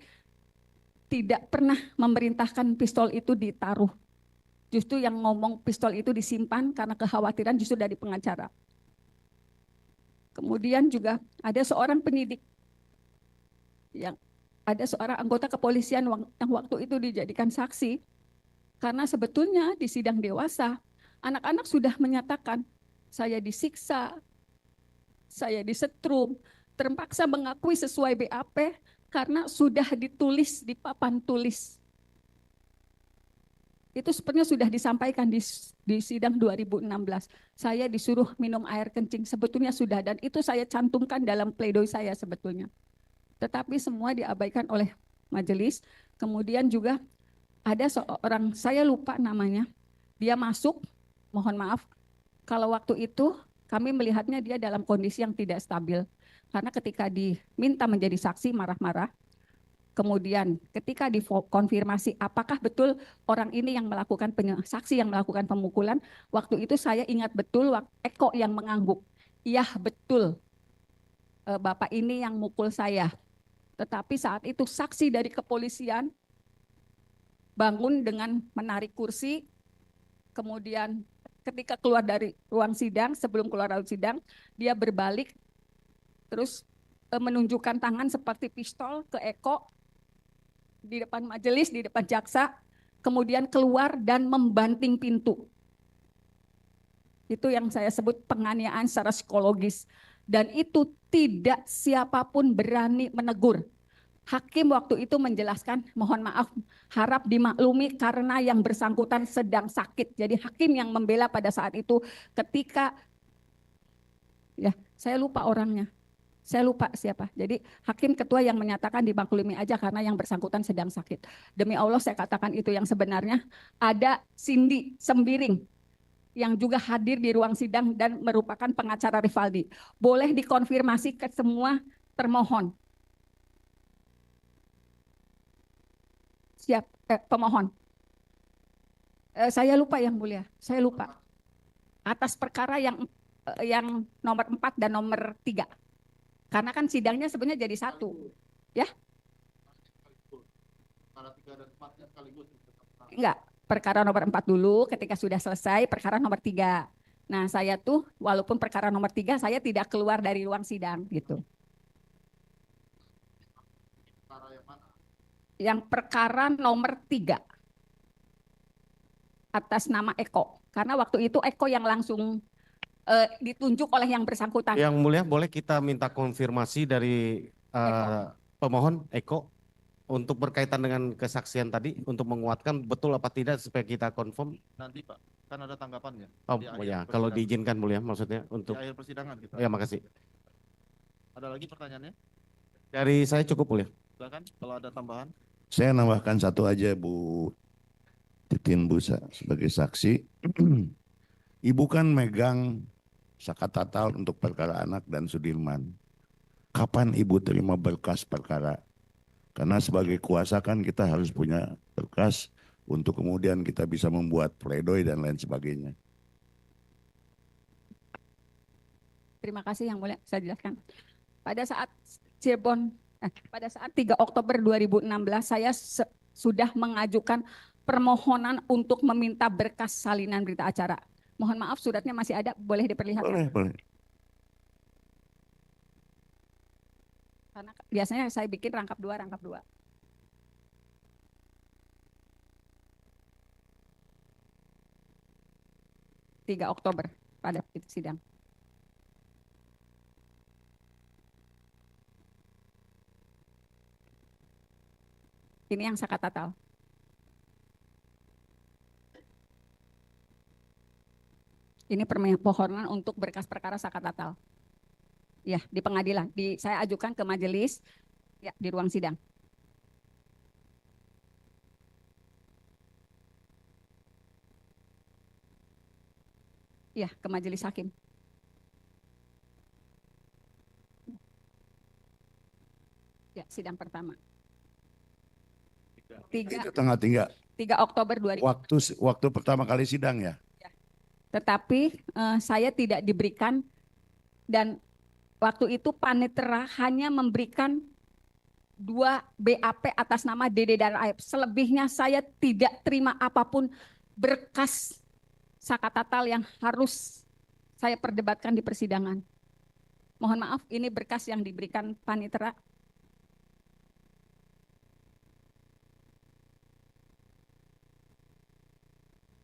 tidak pernah memerintahkan pistol itu ditaruh. Justru yang ngomong pistol itu disimpan karena kekhawatiran justru dari pengacara. Kemudian juga ada seorang penyidik, ada seorang anggota kepolisian yang waktu itu dijadikan saksi, karena sebetulnya di sidang dewasa, anak-anak sudah menyatakan, saya disiksa, saya disetrum, terpaksa mengakui sesuai BAP, karena sudah ditulis di papan tulis. Itu sebenarnya sudah disampaikan di sidang 2016. Saya disuruh minum air kencing, sebetulnya sudah, dan itu saya cantumkan dalam pledoi saya sebetulnya. Tetapi semua diabaikan oleh majelis. Kemudian juga ada seorang, saya lupa namanya, dia masuk, mohon maaf, kalau waktu itu kami melihatnya dia dalam kondisi yang tidak stabil. Karena ketika diminta menjadi saksi marah-marah, kemudian ketika dikonfirmasi apakah betul orang ini yang melakukan saksi yang melakukan pemukulan, waktu itu saya ingat betul Eko yang mengangguk. Iya betul, Bapak ini yang mukul saya. Tetapi saat itu saksi dari kepolisian bangun dengan menarik kursi, kemudian ketika keluar dari ruang sidang, sebelum keluar ruang sidang, dia berbalik, terus menunjukkan tangan seperti pistol ke Eko, di depan majelis, di depan jaksa, kemudian keluar dan membanting pintu. Itu yang saya sebut penganiayaan secara psikologis. Dan itu tidak siapapun berani menegur. Hakim waktu itu menjelaskan, mohon maaf, harap dimaklumi karena yang bersangkutan sedang sakit. Jadi hakim yang membela pada saat itu ketika, ya saya lupa orangnya. Saya lupa siapa. Jadi hakim ketua yang menyatakan dimaklumi aja karena yang bersangkutan sedang sakit. Demi Allah saya katakan itu yang sebenarnya. Ada Cindy Sembiring yang juga hadir di ruang sidang dan merupakan pengacara Rivaldi. Boleh dikonfirmasi ke semua termohon. Siap, pemohon. Saya lupa yang mulia, saya lupa. Atas perkara yang nomor 4 dan nomor 3. Karena kan sidangnya sebenarnya jadi satu. Ya? Enggak, perkara nomor 4 dulu, ketika sudah selesai perkara nomor 3. Nah saya tuh walaupun perkara nomor 3 saya tidak keluar dari ruang sidang gitu. Yang perkara nomor 3 atas nama Eko. Karena waktu itu Eko yang langsung ditunjuk oleh yang bersangkutan. Yang mulia, boleh kita minta konfirmasi dari pemohon Eko untuk berkaitan dengan kesaksian tadi untuk menguatkan betul apa tidak supaya kita confirm. Nanti Pak, kan ada tanggapannya. Oh ya, kalau diizinkan mulia, maksudnya untuk. Di akhir persidangan kita. Ya makasih. Ada lagi pertanyaannya? Dari saya cukup mulia. Silakan kalau ada tambahan. Saya nambahkan satu aja Bu Titin Busa sebagai saksi. Ibu kan megang Sakatatal untuk perkara anak dan Sudirman. Kapan Ibu terima berkas perkara? Karena sebagai kuasa kan kita harus punya berkas untuk kemudian kita bisa membuat pledoi dan lain sebagainya. Terima kasih yang mulia, saya jelaskan. Pada saat pada saat 3 Oktober 2016 saya sudah mengajukan permohonan untuk meminta berkas salinan berita acara. Mohon maaf suratnya masih ada, boleh diperlihatkan? Boleh. Karena biasanya saya bikin rangkap 2. 3 Oktober pada sidang. Ini yang Sakatatal. Ini permohonan untuk berkas perkara Sakatatal. Ya, di pengadilan. Saya ajukan ke majelis ya, di ruang sidang. Ya, ke majelis hakim. Ya, sidang pertama. 3 Itu tanggal 3 Oktober 2000. waktu pertama kali sidang ya? tetapi saya tidak diberikan, dan waktu itu panitera hanya memberikan 2 BAP atas nama Dede dan Aep. Selebihnya saya tidak terima apapun berkas Sakatatal yang harus saya perdebatkan di persidangan. Mohon maaf, ini berkas yang diberikan panitera.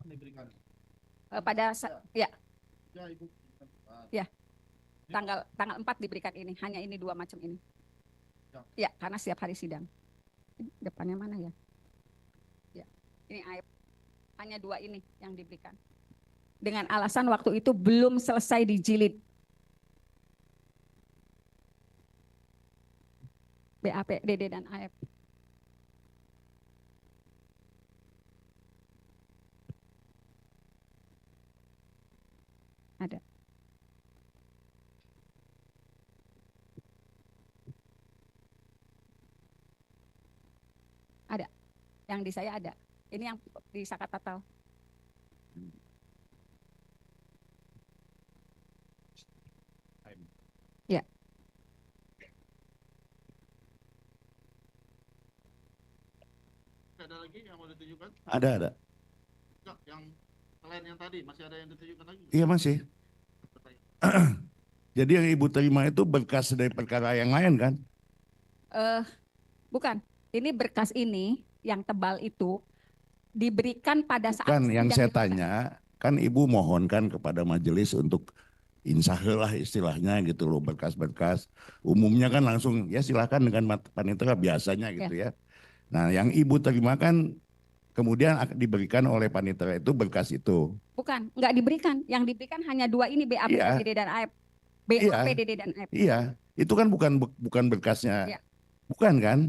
Diberikan. Ya, Ya, Ibu. Ya. tanggal 4 diberikan ini, hanya ini 2 macam ini. Ya, karena setiap hari sidang. Depannya mana ya? Ya, ini Aep. Hanya 2 ini yang diberikan. Dengan alasan waktu itu belum selesai dijilid. BAP, Dede dan Aep. Ada. Ada. Yang di saya ada. Ini yang di Sakatatal. Ya. Ada lagi yang mau ditunjukkan? Ada. Enggak, yang selain yang tadi masih ada yang ditunjukkan lagi? Iya masih. Jadi yang Ibu terima itu berkas dari perkara yang lain kan? Bukan. Ini berkas ini yang tebal itu diberikan pada saat Kan yang sidang saya itu. tanya, kan Ibu mohonkan kepada majelis untuk insahel lah istilahnya gitu loh, berkas-berkas. Umumnya kan langsung ya silakan dengan panitera biasanya gitu ya. Nah yang Ibu terima kan kemudian diberikan oleh panitera itu berkas itu. Bukan, nggak diberikan. Yang diberikan hanya 2 ini, BAP Iya. Dede dan Aep. BAP Iya. Dede dan Aep. Iya, itu kan bukan berkasnya, Iya. bukan kan?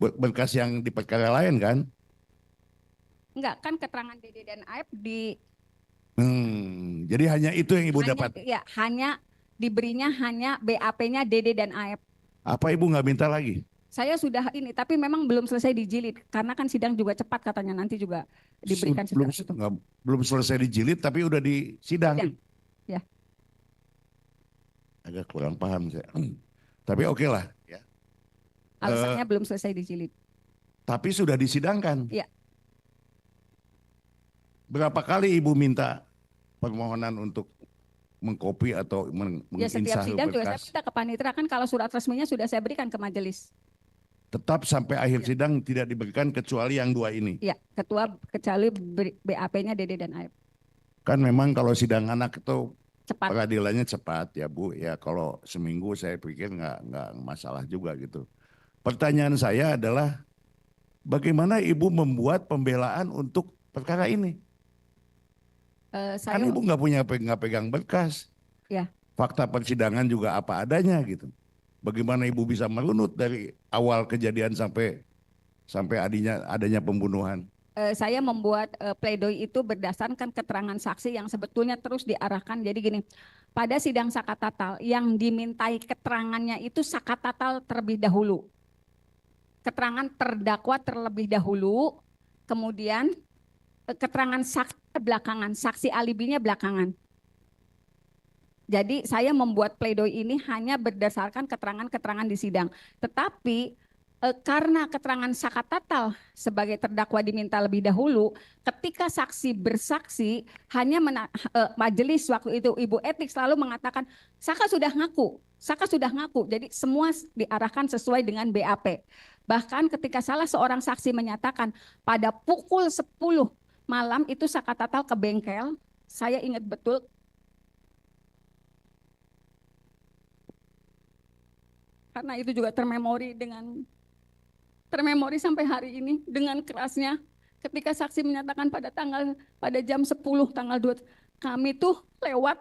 Berkas yang di perkara lain kan? Enggak, kan keterangan Dede dan Aep Jadi hanya itu yang Ibu hanya, dapat. ya, diberinya hanya BAP-nya Dede dan Aep. Apa Ibu nggak minta lagi? Saya sudah ini, tapi memang belum selesai dijilid. Karena kan sidang juga cepat katanya, nanti juga diberikan belum, setelah itu. belum selesai dijilid tapi udah di sidang. Sidang. Ya. Agak kurang paham saya. Tapi oke lah. Ya. Alasannya belum selesai dijilid. Tapi sudah disidangkan. Iya. Berapa kali Ibu minta permohonan untuk mengkopi atau Ya, setiap menginsahil sidang juga saya berkas? minta ke panitera, kan kalau surat resminya sudah saya berikan ke majelis. Tetap sampai akhir sidang tidak diberikan kecuali yang 2 ini. Ya, kecuali BAP-nya Dede dan Aep. Kan memang kalau sidang anak itu Cepat. peradilannya cepat ya Bu. Ya kalau seminggu saya pikir nggak masalah juga gitu. Pertanyaan saya adalah bagaimana Ibu membuat pembelaan untuk perkara ini? Saya Kan Ibu nggak pegang berkas. Ya. Fakta persidangan juga apa adanya gitu. Bagaimana Ibu bisa merunut dari awal kejadian sampai adanya pembunuhan? Saya membuat pledoi itu berdasarkan keterangan saksi yang sebetulnya terus diarahkan. Jadi gini, pada sidang Sakatatal yang dimintai keterangannya itu Sakatatal terlebih dahulu. Keterangan terdakwa terlebih dahulu, kemudian keterangan saksi belakangan, saksi alibinya belakangan. Jadi saya membuat pledoi ini hanya berdasarkan keterangan-keterangan di sidang. Tetapi karena keterangan Sakatatal sebagai terdakwa diminta lebih dahulu, ketika saksi bersaksi hanya majelis waktu itu Ibu Etik selalu mengatakan Saka sudah ngaku, Saka sudah ngaku. Jadi semua diarahkan sesuai dengan BAP. Bahkan ketika salah seorang saksi menyatakan pada pukul 10 malam itu Sakatatal ke bengkel, saya ingat betul. Karena itu juga termemori sampai hari ini dengan kerasnya ketika saksi menyatakan pada jam 10 tanggal 2 kami tuh lewat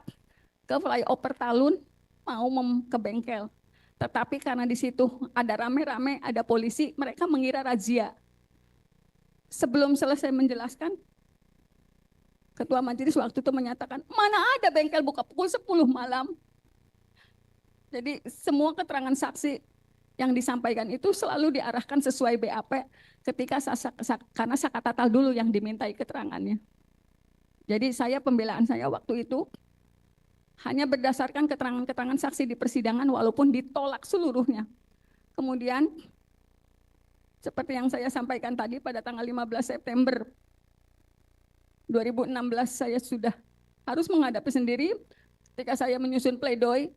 ke flyover Talun mau ke bengkel. Tetapi karena di situ ada rame-rame, ada polisi, mereka mengira razia. Sebelum selesai menjelaskan, ketua majelis waktu itu menyatakan, mana ada bengkel buka pukul 10 malam. Jadi semua keterangan saksi yang disampaikan itu selalu diarahkan sesuai BAP ketika karena Sakatatal dulu yang dimintai keterangannya. Jadi pembelaan saya waktu itu hanya berdasarkan keterangan-keterangan saksi di persidangan walaupun ditolak seluruhnya. Kemudian seperti yang saya sampaikan tadi pada tanggal 15 September 2016 saya sudah harus menghadapi sendiri ketika saya menyusun pledoi.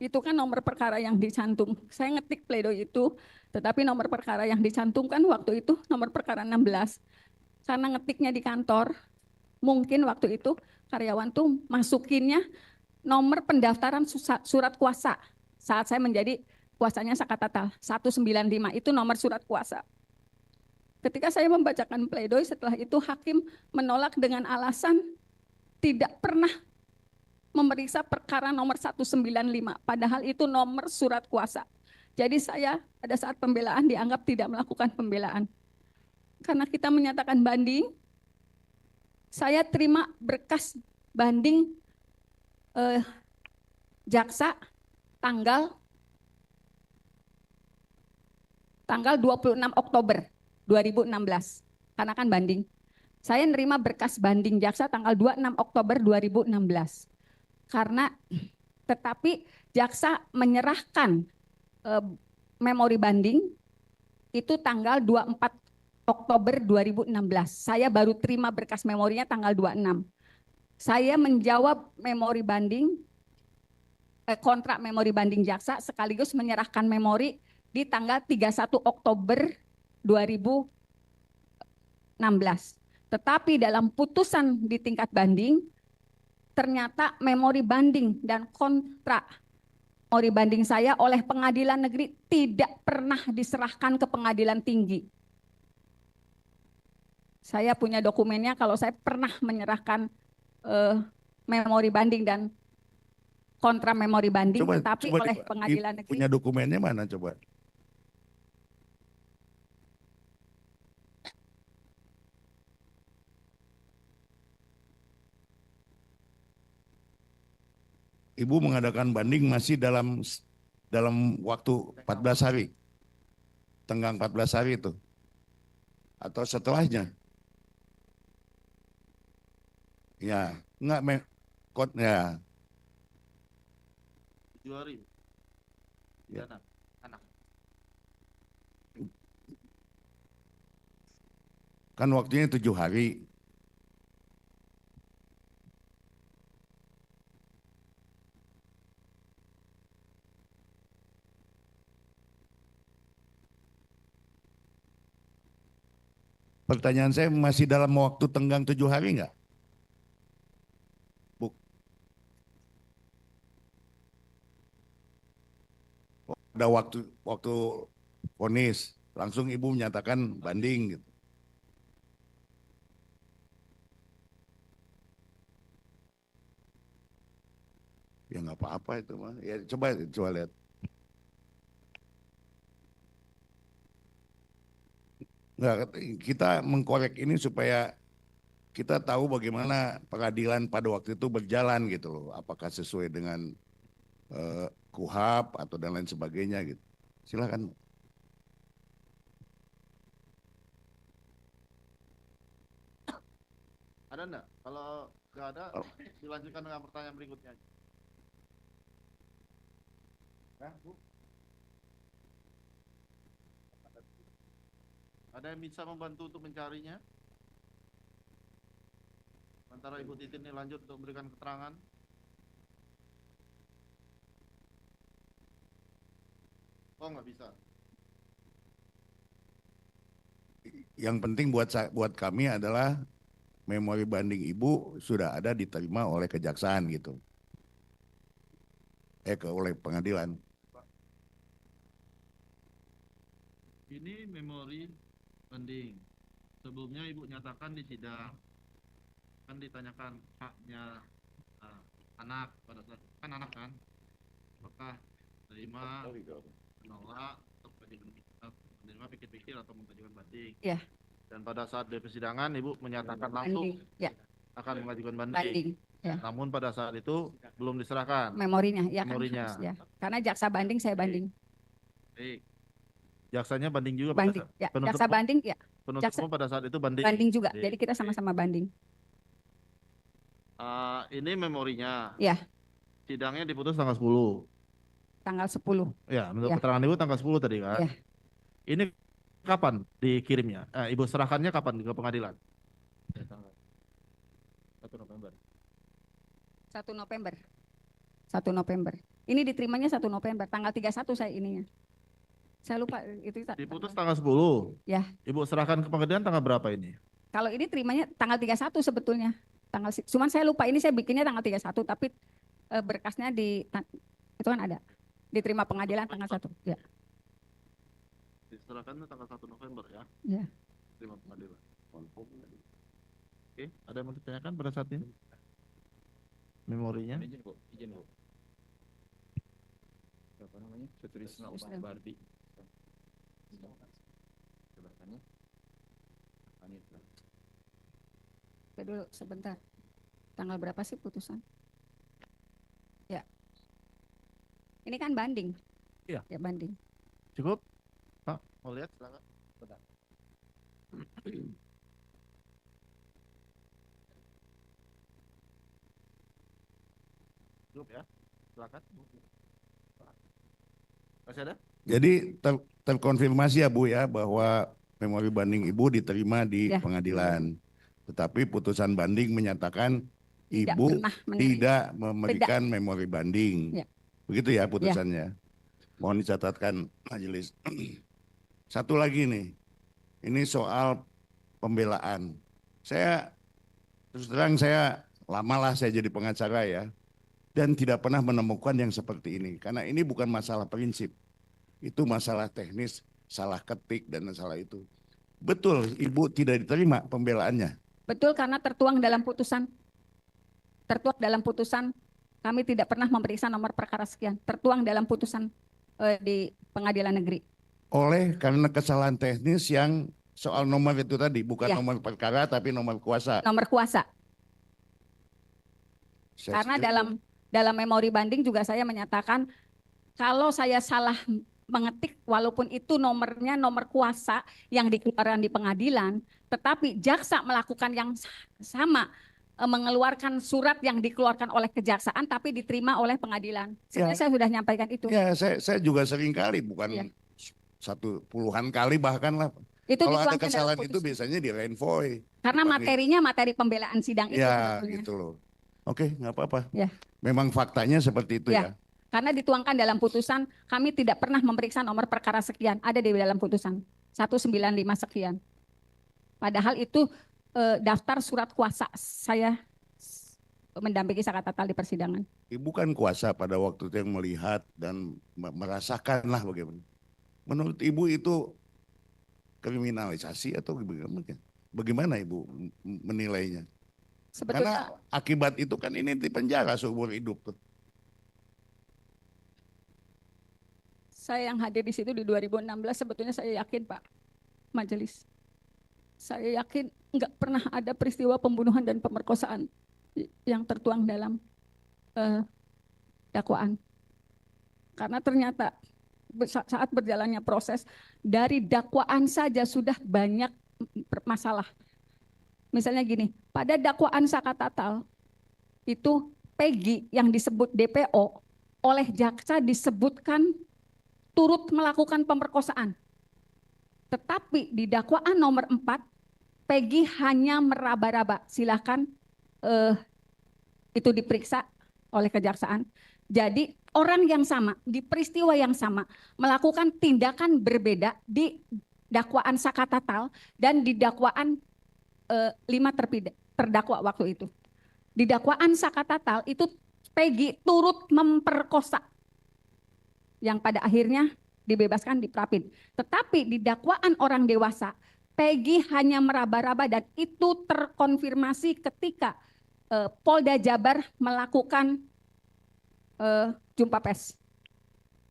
Itu kan nomor perkara yang dicantum. Saya ngetik pledoi itu, tetapi nomor perkara yang dicantumkan waktu itu nomor perkara 16. Karena ngetiknya di kantor, mungkin waktu itu karyawan tuh masukinnya nomor pendaftaran surat kuasa. Saat saya menjadi kuasanya Sakatatal 195 itu nomor surat kuasa. Ketika saya membacakan pledoi, setelah itu hakim menolak dengan alasan tidak pernah memeriksa perkara nomor 195, padahal itu nomor surat kuasa. Jadi saya pada saat pembelaan dianggap tidak melakukan pembelaan. Karena kita menyatakan banding, saya terima berkas banding jaksa tanggal 26 Oktober 2016. Karena kan banding. Saya nerima berkas banding jaksa tanggal 26 Oktober 2016. Karena tetapi jaksa menyerahkan memori banding itu tanggal 24 Oktober 2016. Saya baru terima berkas memorinya tanggal 26. Saya menjawab memori banding, kontrak memori banding jaksa sekaligus menyerahkan memori di tanggal 31 Oktober 2016. Tetapi dalam putusan di tingkat banding, ternyata memori banding dan kontrak memori banding saya oleh pengadilan negeri tidak pernah diserahkan ke pengadilan tinggi. Saya punya dokumennya kalau saya pernah menyerahkan memori banding dan kontra memori banding, tetapi oleh pengadilan negeri. Punya dokumennya mana coba? Ibu mengadakan banding masih dalam waktu 14 hari. Tenggang 14 hari itu. Atau setelahnya. Ya, enggak ya. 7 hari. Ya. Anak. Kan waktunya 7 hari. Pertanyaan saya masih dalam waktu tenggang 7 hari enggak? Ada waktu vonis, langsung ibu menyatakan banding gitu. Ya nggak apa-apa itu mah. Ya coba lihat. Nggak, kita mengkorek ini supaya kita tahu bagaimana pengadilan pada waktu itu berjalan gitu loh. Apakah sesuai dengan KUHAP atau dan lain sebagainya gitu. Silakan. Ada enggak? Kalau nggak ada, dilanjutkan dengan pertanyaan berikutnya. Bu? Ada yang bisa membantu untuk mencarinya? Antara Ibu Titin ini lanjut untuk memberikan keterangan. Oh, nggak bisa. Yang penting buat kami adalah memori banding ibu sudah ada diterima oleh kejaksaan gitu. Oleh pengadilan. Ini memori banding. Sebelumnya ibu nyatakan di sidang, kan ditanyakan haknya anak pada saat kan anak kan, apakah terima, menolak, atau menerima pikir-pikir atau mengajukan banding. Ya. Dan pada saat di persidangan ibu menyatakan langsung ya. akan mengajukan banding. Ya. Namun pada saat itu belum diserahkan memorinya, ya memorinya. kan? Ya. Karena jaksa banding saya banding. Baik. Jaksanya banding juga banding. Ya. Jaksa banding ya. Penuntut umum pada saat itu banding. Banding juga. Baik. Jadi kita sama-sama banding. Ini memorinya. Ya. Sidangnya diputus tanggal 10. Tanggal 10. Ya, menurut Ya. keterangan Ibu tanggal 10 tadi kan. Ya. Ini kapan dikirimnya? Ibu serahkannya kapan ke pengadilan? 1 November. 1 November. 1 November. Ini diterimanya 1 November. Tanggal 31 saya ininya. Saya lupa itu. Diputus tanggal 10. Ya. Ibu serahkan ke pengadilan tanggal berapa ini? Kalau ini terimanya tanggal 31 sebetulnya. Cuman saya lupa, ini saya bikinnya tanggal 31, tapi berkasnya itu kan ada. Diterima pengadilan tanggal 1. Ya. Diserahkan tanggal 1 November ya. Ya. Terima pengadilan. Oke, ada yang mau ditanyakan pada saat ini? Memorinya? Izin Bu. Apa namanya? Sutrisno Sutrisno. Bardi. Tunggu dulu sebentar. Tanggal berapa sih putusan? Ya. Ini kan banding. Iya. Ya banding. Cukup? Pak, mau lihat silakan. Bentar. Cukup ya? Silakan. Masih ada? Jadi terkonfirmasi ya Bu ya bahwa memori banding Ibu diterima di Ya. pengadilan. Tetapi putusan banding menyatakan Tidak Ibu pernah menerima. tidak memberikan memori banding. Ya. Begitu ya putusannya. Mohon dicatatkan majelis. Satu lagi nih. Ini soal pembelaan. Terus terang saya lamalah saya jadi pengacara ya. Dan tidak pernah menemukan yang seperti ini. Karena ini bukan masalah prinsip. Itu masalah teknis, salah ketik dan masalah itu. Betul, Ibu tidak diterima pembelaannya. Betul, karena tertuang dalam putusan. Tertuang dalam putusan, kami tidak pernah memeriksa nomor perkara sekian. Tertuang dalam putusan di pengadilan negeri. Karena kesalahan teknis yang soal nomor itu tadi. Bukan Ya. nomor perkara tapi nomor kuasa. Nomor kuasa. Karena dalam memori banding juga saya menyatakan kalau saya salah mengetik walaupun itu nomornya nomor kuasa yang dikeluarkan di pengadilan, tetapi jaksa melakukan yang sama, mengeluarkan surat yang dikeluarkan oleh kejaksaan tapi diterima oleh pengadilan. Ya. Saya sudah nyampaikan itu. Ya, saya juga sering kali, bukan Ya. 10-an kali bahkan lah. Itu Kalau ada dituangkan dalam kesalahan itu putusan. biasanya di renvoy. Karena dipanggil. materinya materi pembelaan sidang itu Ya, sebetulnya. gitu loh. Oke, nggak apa-apa. Ya. Memang faktanya seperti itu Ya. ya. Karena dituangkan dalam putusan, kami tidak pernah memeriksa nomor perkara sekian, ada di dalam putusan 195 sekian. Padahal itu daftar surat kuasa saya mendampingi Sakatatal di persidangan. Ibu kan kuasa pada waktu itu yang melihat dan merasakan lah bagaimana. Menurut Ibu itu kriminalisasi atau bagaimana? Bagaimana Ibu menilainya? Sebetulnya Karena akibat itu kan ini di penjara seumur hidup tuh. saya yang hadir di situ di 2016 sebetulnya saya yakin Pak Majelis. Saya yakin nggak pernah ada peristiwa pembunuhan dan pemerkosaan yang tertuang dalam dakwaan. Karena ternyata saat berjalannya proses dari dakwaan saja sudah banyak masalah. Misalnya gini, pada dakwaan Sakatatal itu Peggy yang disebut DPO oleh jaksa disebutkan turut melakukan pemerkosaan. Tetapi di dakwaan nomor 4 Peggy hanya meraba-raba. Silahkan itu diperiksa oleh kejaksaan. Jadi orang yang sama di peristiwa yang sama melakukan tindakan berbeda di dakwaan Sakatatal dan di dakwaan 5 terdakwa waktu itu. Di dakwaan Sakatatal itu Peggy turut memperkosa yang pada akhirnya dibebaskan di Prapin. Tetapi di dakwaan orang dewasa Peggy hanya meraba-raba dan itu terkonfirmasi ketika Polda Jabar melakukan jumpa pers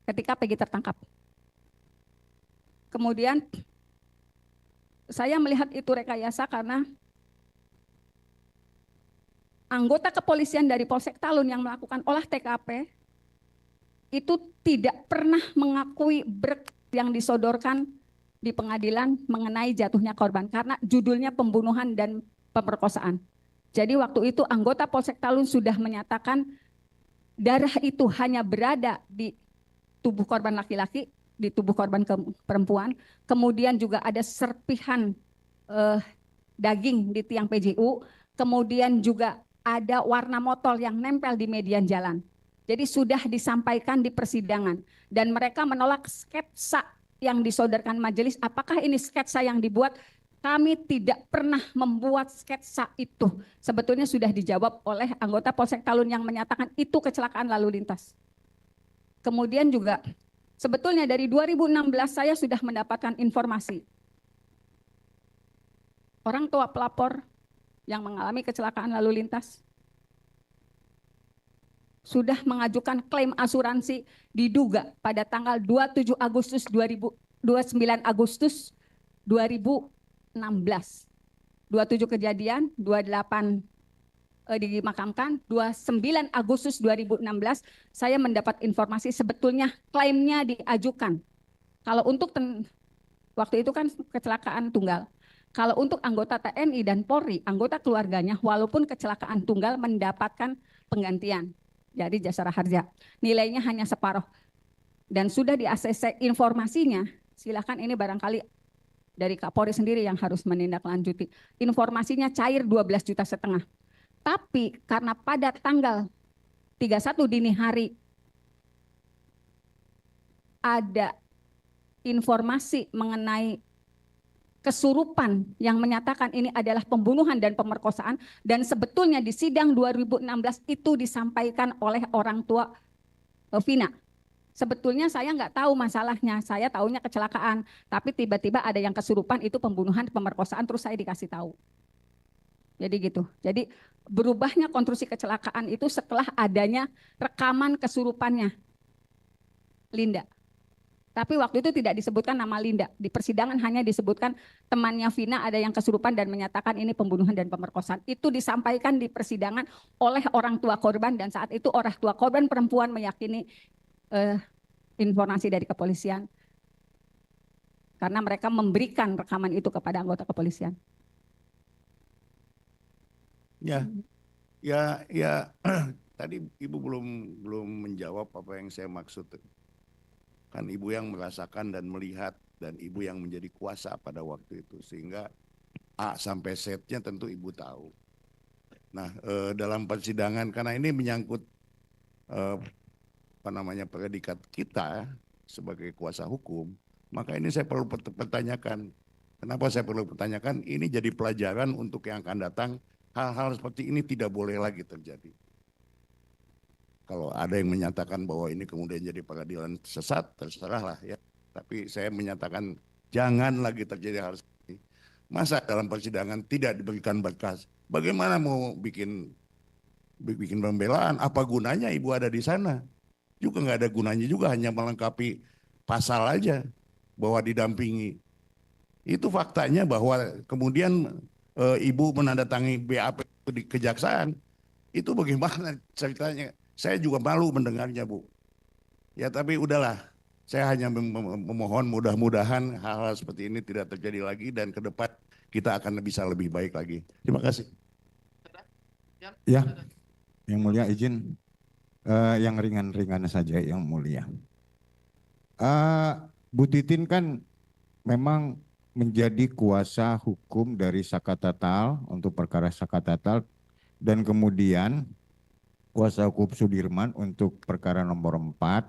ketika Peggy tertangkap. Kemudian saya melihat itu rekayasa karena anggota kepolisian dari Polsek Talun yang melakukan olah TKP itu tidak pernah mengakui berkas yang disodorkan di pengadilan mengenai jatuhnya korban karena judulnya pembunuhan dan pemerkosaan. Jadi waktu itu anggota Polsek Talun sudah menyatakan darah itu hanya berada di tubuh korban laki-laki, di tubuh korban perempuan. Kemudian juga ada serpihan daging di tiang PJU. Kemudian juga ada warna motol yang nempel di median jalan. Jadi sudah disampaikan di persidangan. Dan mereka menolak sketsa yang disodorkan majelis. Apakah ini sketsa yang dibuat? Kami tidak pernah membuat sketsa itu. Sebetulnya sudah dijawab oleh anggota Polsek Talun yang menyatakan itu kecelakaan lalu lintas. Kemudian juga sebetulnya dari 2016 saya sudah mendapatkan informasi. Orang tua pelapor yang mengalami kecelakaan lalu lintas sudah mengajukan klaim asuransi diduga pada tanggal 27 Agustus 29 Agustus 2016. 27 kejadian, 28 dimakamkan, 29 Agustus 2016 saya mendapat informasi sebetulnya klaimnya diajukan. Kalau untuk waktu itu kan kecelakaan tunggal. Kalau untuk anggota TNI dan Polri, anggota keluarganya walaupun kecelakaan tunggal mendapatkan penggantian. Jadi jasara harja. Nilainya hanya separuh. Dan sudah di ACC informasinya, silakan ini barangkali dari Kapolri sendiri yang harus menindaklanjuti. Informasinya cair 12,5 juta. Tapi karena pada tanggal 31 dini hari ada informasi mengenai kesurupan yang menyatakan ini adalah pembunuhan dan pemerkosaan, dan sebetulnya di sidang 2016 itu disampaikan oleh orang tua Vina. Sebetulnya saya nggak tahu masalahnya, saya tahunya kecelakaan, tapi tiba-tiba ada yang kesurupan itu pembunuhan, pemerkosaan, terus saya dikasih tahu. Jadi gitu. Jadi berubahnya konstruksi kecelakaan itu setelah adanya rekaman kesurupannya Linda. Tapi waktu itu tidak disebutkan nama Linda. Di persidangan hanya disebutkan temannya Vina ada yang kesurupan dan menyatakan ini pembunuhan dan pemerkosaan. Itu disampaikan di persidangan oleh orang tua korban, dan saat itu orang tua korban perempuan meyakini informasi dari kepolisian karena mereka memberikan rekaman itu kepada anggota kepolisian. Ya, tadi Ibu belum menjawab apa yang saya maksud. Kan Ibu yang merasakan dan melihat, dan Ibu yang menjadi kuasa pada waktu itu, sehingga A sampai Z-nya tentu Ibu tahu. Nah, dalam persidangan karena ini menyangkut predikat kita sebagai kuasa hukum, maka ini saya perlu pertanyakan. Kenapa saya perlu pertanyakan? Ini jadi pelajaran untuk yang akan datang. Hal-hal seperti ini tidak boleh lagi terjadi. Kalau ada yang menyatakan bahwa ini kemudian jadi peradilan sesat, terserahlah ya. Tapi saya menyatakan jangan lagi terjadi hal seperti ini. Masa dalam persidangan tidak diberikan berkas? Bagaimana mau bikin pembelaan? Apa gunanya Ibu ada di sana? Juga nggak ada gunanya juga, hanya melengkapi pasal aja bahwa didampingi. Itu faktanya bahwa kemudian Ibu menandatangani BAP di kejaksaan. Itu bagaimana ceritanya? Saya juga malu mendengarnya, Bu. Ya tapi udahlah, saya hanya memohon mudah-mudahan hal-hal seperti ini tidak terjadi lagi dan ke depan kita akan bisa lebih baik lagi. Terima kasih. Ya, yang mulia izin yang ringan-ringan saja yang mulia. Bu Titin kan memang menjadi kuasa hukum dari Sakatatal untuk perkara Sakatatal, dan kemudian kuasa hukum Sudirman untuk perkara nomor 4,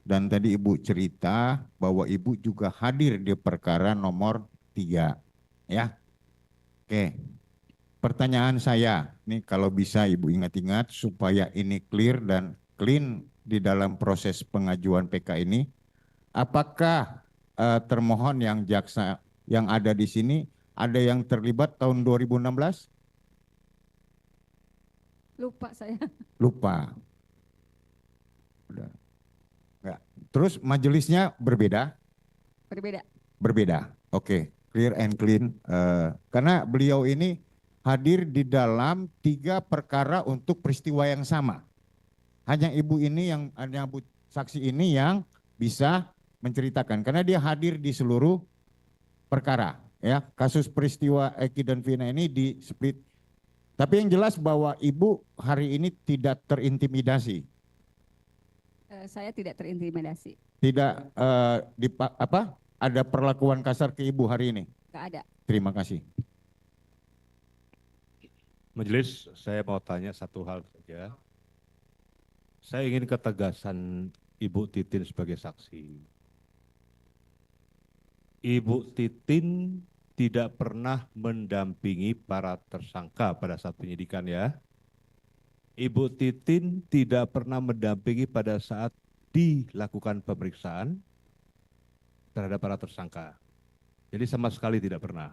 dan tadi Ibu cerita bahwa Ibu juga hadir di perkara nomor 3. Ya. Oke. Pertanyaan saya, nih kalau bisa Ibu ingat-ingat supaya ini clear dan clean di dalam proses pengajuan PK ini, apakah termohon yang jaksa yang ada di sini ada yang terlibat tahun 2016? Lupa saya. Lupa. Udah. Enggak. Terus majelisnya berbeda? Berbeda. Berbeda. Oke, clear and clean. Karena beliau ini hadir di dalam 3 perkara untuk peristiwa yang sama. Hanya Ibu ini yang, hanya Bu saksi ini yang bisa menceritakan. Karena dia hadir di seluruh perkara. Ya, kasus peristiwa Eki dan Vina ini di split Tapi yang jelas bahwa Ibu hari ini tidak terintimidasi, Saya tidak terintimidasi, tidak ada perlakuan kasar ke Ibu hari ini. nggak ada. Terima kasih. Majelis, saya mau tanya satu hal saja. Saya ingin ketegasan Ibu Titin sebagai saksi. Ibu Titin tidak pernah mendampingi para tersangka pada saat penyidikan ya. Ibu Titin tidak pernah mendampingi pada saat dilakukan pemeriksaan terhadap para tersangka. Jadi sama sekali tidak pernah.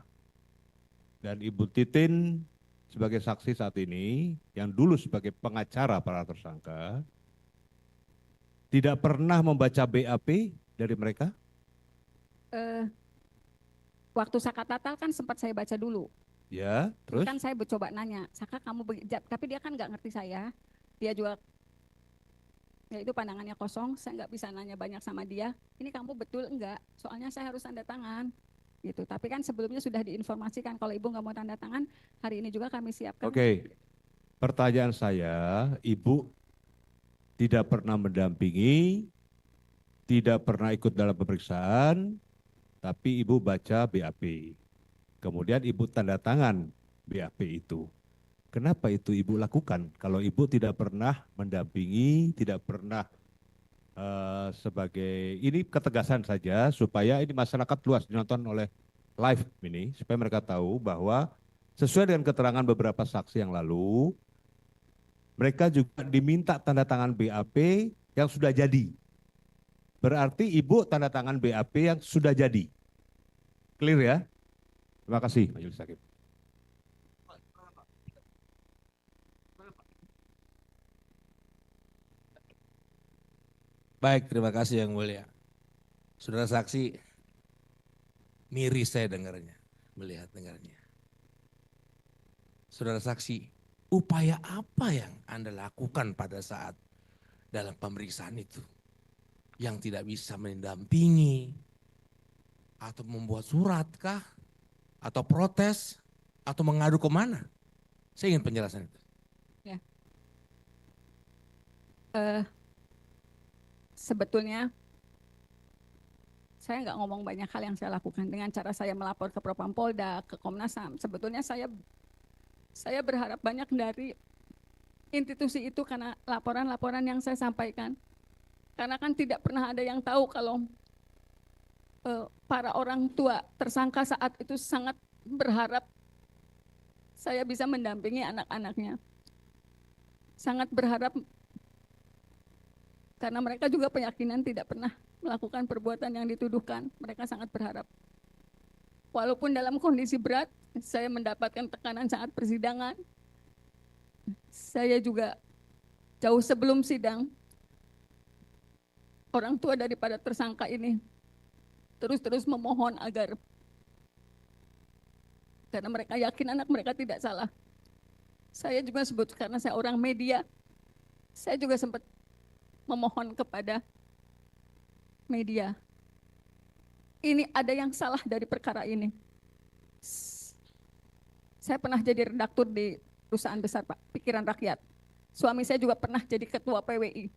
Dan Ibu Titin sebagai saksi saat ini, yang dulu sebagai pengacara para tersangka, tidak pernah membaca BAP dari mereka? Waktu Saka Tatal kan sempat saya baca dulu. Ya, terus? Kan saya coba nanya, Saka kamu tapi dia kan nggak ngerti saya. Dia juga, ya itu pandangannya kosong, saya nggak bisa nanya banyak sama dia. Ini kamu betul enggak? Soalnya saya harus tanda tangan. Gitu. Tapi kan sebelumnya sudah diinformasikan kalau Ibu nggak mau tanda tangan, hari ini juga kami siapkan. Oke, pertanyaan saya, Ibu tidak pernah mendampingi, tidak pernah ikut dalam pemeriksaan, tapi Ibu baca BAP. Kemudian Ibu tanda tangan BAP itu. Kenapa itu Ibu lakukan? Kalau Ibu tidak pernah mendampingi, tidak pernah sebagai, ini ketegasan saja supaya ini masyarakat luas dinonton oleh live ini, supaya mereka tahu bahwa sesuai dengan keterangan beberapa saksi yang lalu, mereka juga diminta tanda tangan BAP yang sudah jadi. Berarti Ibu tanda tangan BAP yang sudah jadi. Clear ya? Terima kasih Majelis Hakim. Baik, terima kasih Yang Mulia. Saudara saksi, miris saya dengarnya, melihat dengarnya. Saudara saksi, upaya apa yang Anda lakukan pada saat dalam pemeriksaan itu? Yang tidak bisa mendampingi, atau membuat surat kah? Atau protes? Atau mengadu kemana? Saya ingin penjelasan itu. Ya. Sebetulnya saya nggak ngomong banyak hal yang saya lakukan dengan cara saya melapor ke Propam Polda, ke Komnas HAM. Sebetulnya saya berharap banyak dari institusi itu karena laporan-laporan yang saya sampaikan. Karena kan tidak pernah ada yang tahu kalau para orang tua tersangka saat itu sangat berharap saya bisa mendampingi anak-anaknya. Sangat berharap karena mereka juga keyakinan tidak pernah melakukan perbuatan yang dituduhkan. Mereka sangat berharap. Walaupun dalam kondisi berat, saya mendapatkan tekanan saat persidangan. Saya juga jauh sebelum sidang, orang tua daripada tersangka ini terus-terus memohon agar, karena mereka yakin anak mereka tidak salah. Saya juga sebut karena saya orang media, saya juga sempat memohon kepada media. Ini ada yang salah dari perkara ini. Saya pernah jadi redaktur di perusahaan besar Pak, Pikiran Rakyat. Suami saya juga pernah jadi ketua PWI.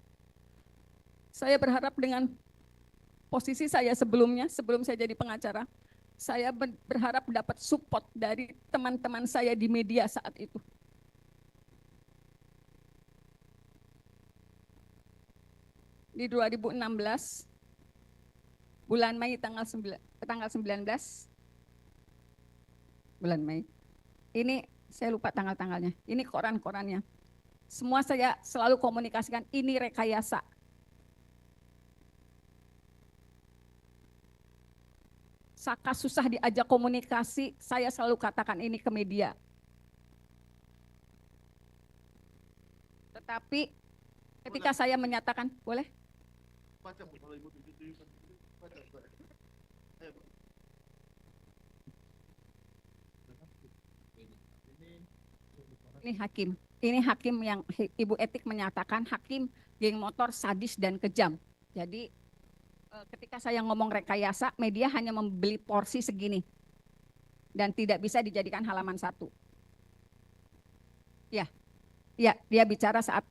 Saya berharap dengan posisi saya sebelumnya, sebelum saya jadi pengacara, saya berharap dapat support dari teman-teman saya di media saat itu. Di 2016, bulan Mei tanggal 19, bulan Mei. Ini saya lupa tanggal-tanggalnya. Ini koran-korannya. Semua saya selalu komunikasikan ini rekayasa. Saka susah diajak komunikasi, saya selalu katakan ini ke media. Tetapi ketika saya menyatakan, boleh? Baca Bu, kalau Ibu tujuh, baca. Ayo, Bu. Ini hakim yang Ibu Etik menyatakan hakim geng motor sadis dan kejam. Jadi ketika saya ngomong rekayasa, media hanya membeli porsi segini dan tidak bisa dijadikan halaman satu. Ya, dia bicara saat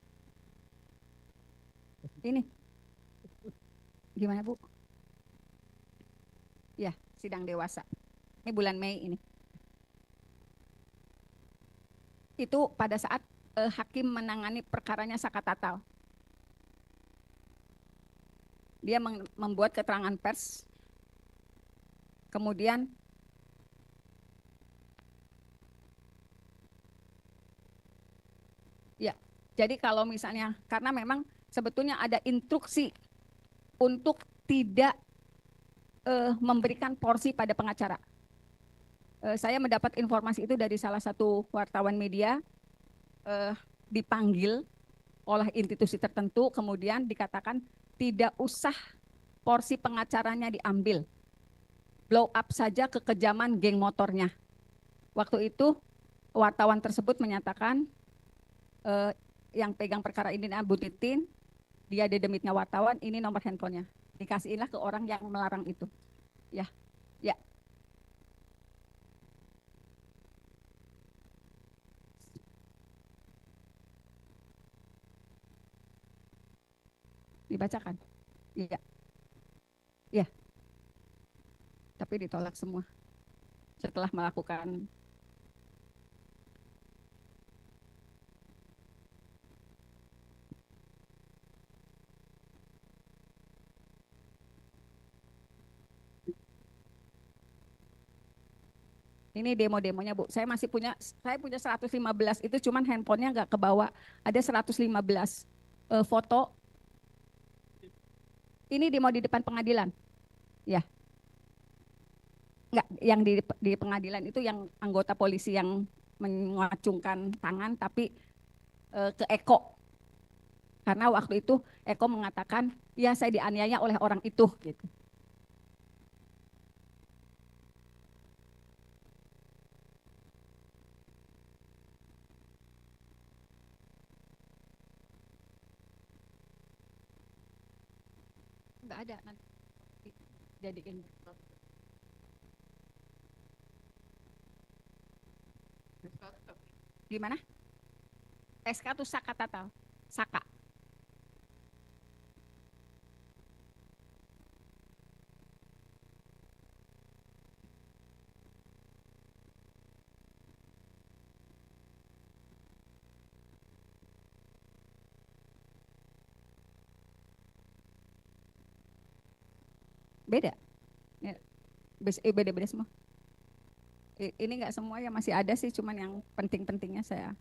ini. Gimana, Bu? Ya, sidang dewasa. Ini bulan Mei ini. Itu pada saat hakim menangani perkaranya Sakatatal. Dia membuat keterangan pers. Kemudian ya, jadi kalau misalnya karena memang sebetulnya ada instruksi untuk tidak memberikan porsi pada pengacara. Saya mendapat informasi itu dari salah satu wartawan media, dipanggil oleh institusi tertentu, kemudian dikatakan tidak usah porsi pengacaranya diambil, blow up saja kekejaman geng motornya. Waktu itu wartawan tersebut menyatakan yang pegang perkara ini Bu Titin, dia dedemitnya wartawan, ini nomor handphonenya. Dikasihinlah ke orang yang melarang itu. Ya, ya. Dibacakan. Iya. Iya. Tapi ditolak semua. Setelah melakukan ini demo-demonya, Bu. Saya punya 115, itu cuman handphonenya nggak kebawa. Ada 115 foto. Ini demo di depan pengadilan. Ya. Enggak, yang di pengadilan itu yang anggota polisi yang mengacungkan tangan, tapi ke Eko. Karena waktu itu Eko mengatakan, ya saya dianiaya oleh orang itu. Gitu. Enggak ada nanti jadiin. Gimana? SK itu Sakatatal. Saka. Beda. Ya. Beda-beda semua. Ini enggak semua ya, masih ada sih, cuman yang penting-pentingnya saya.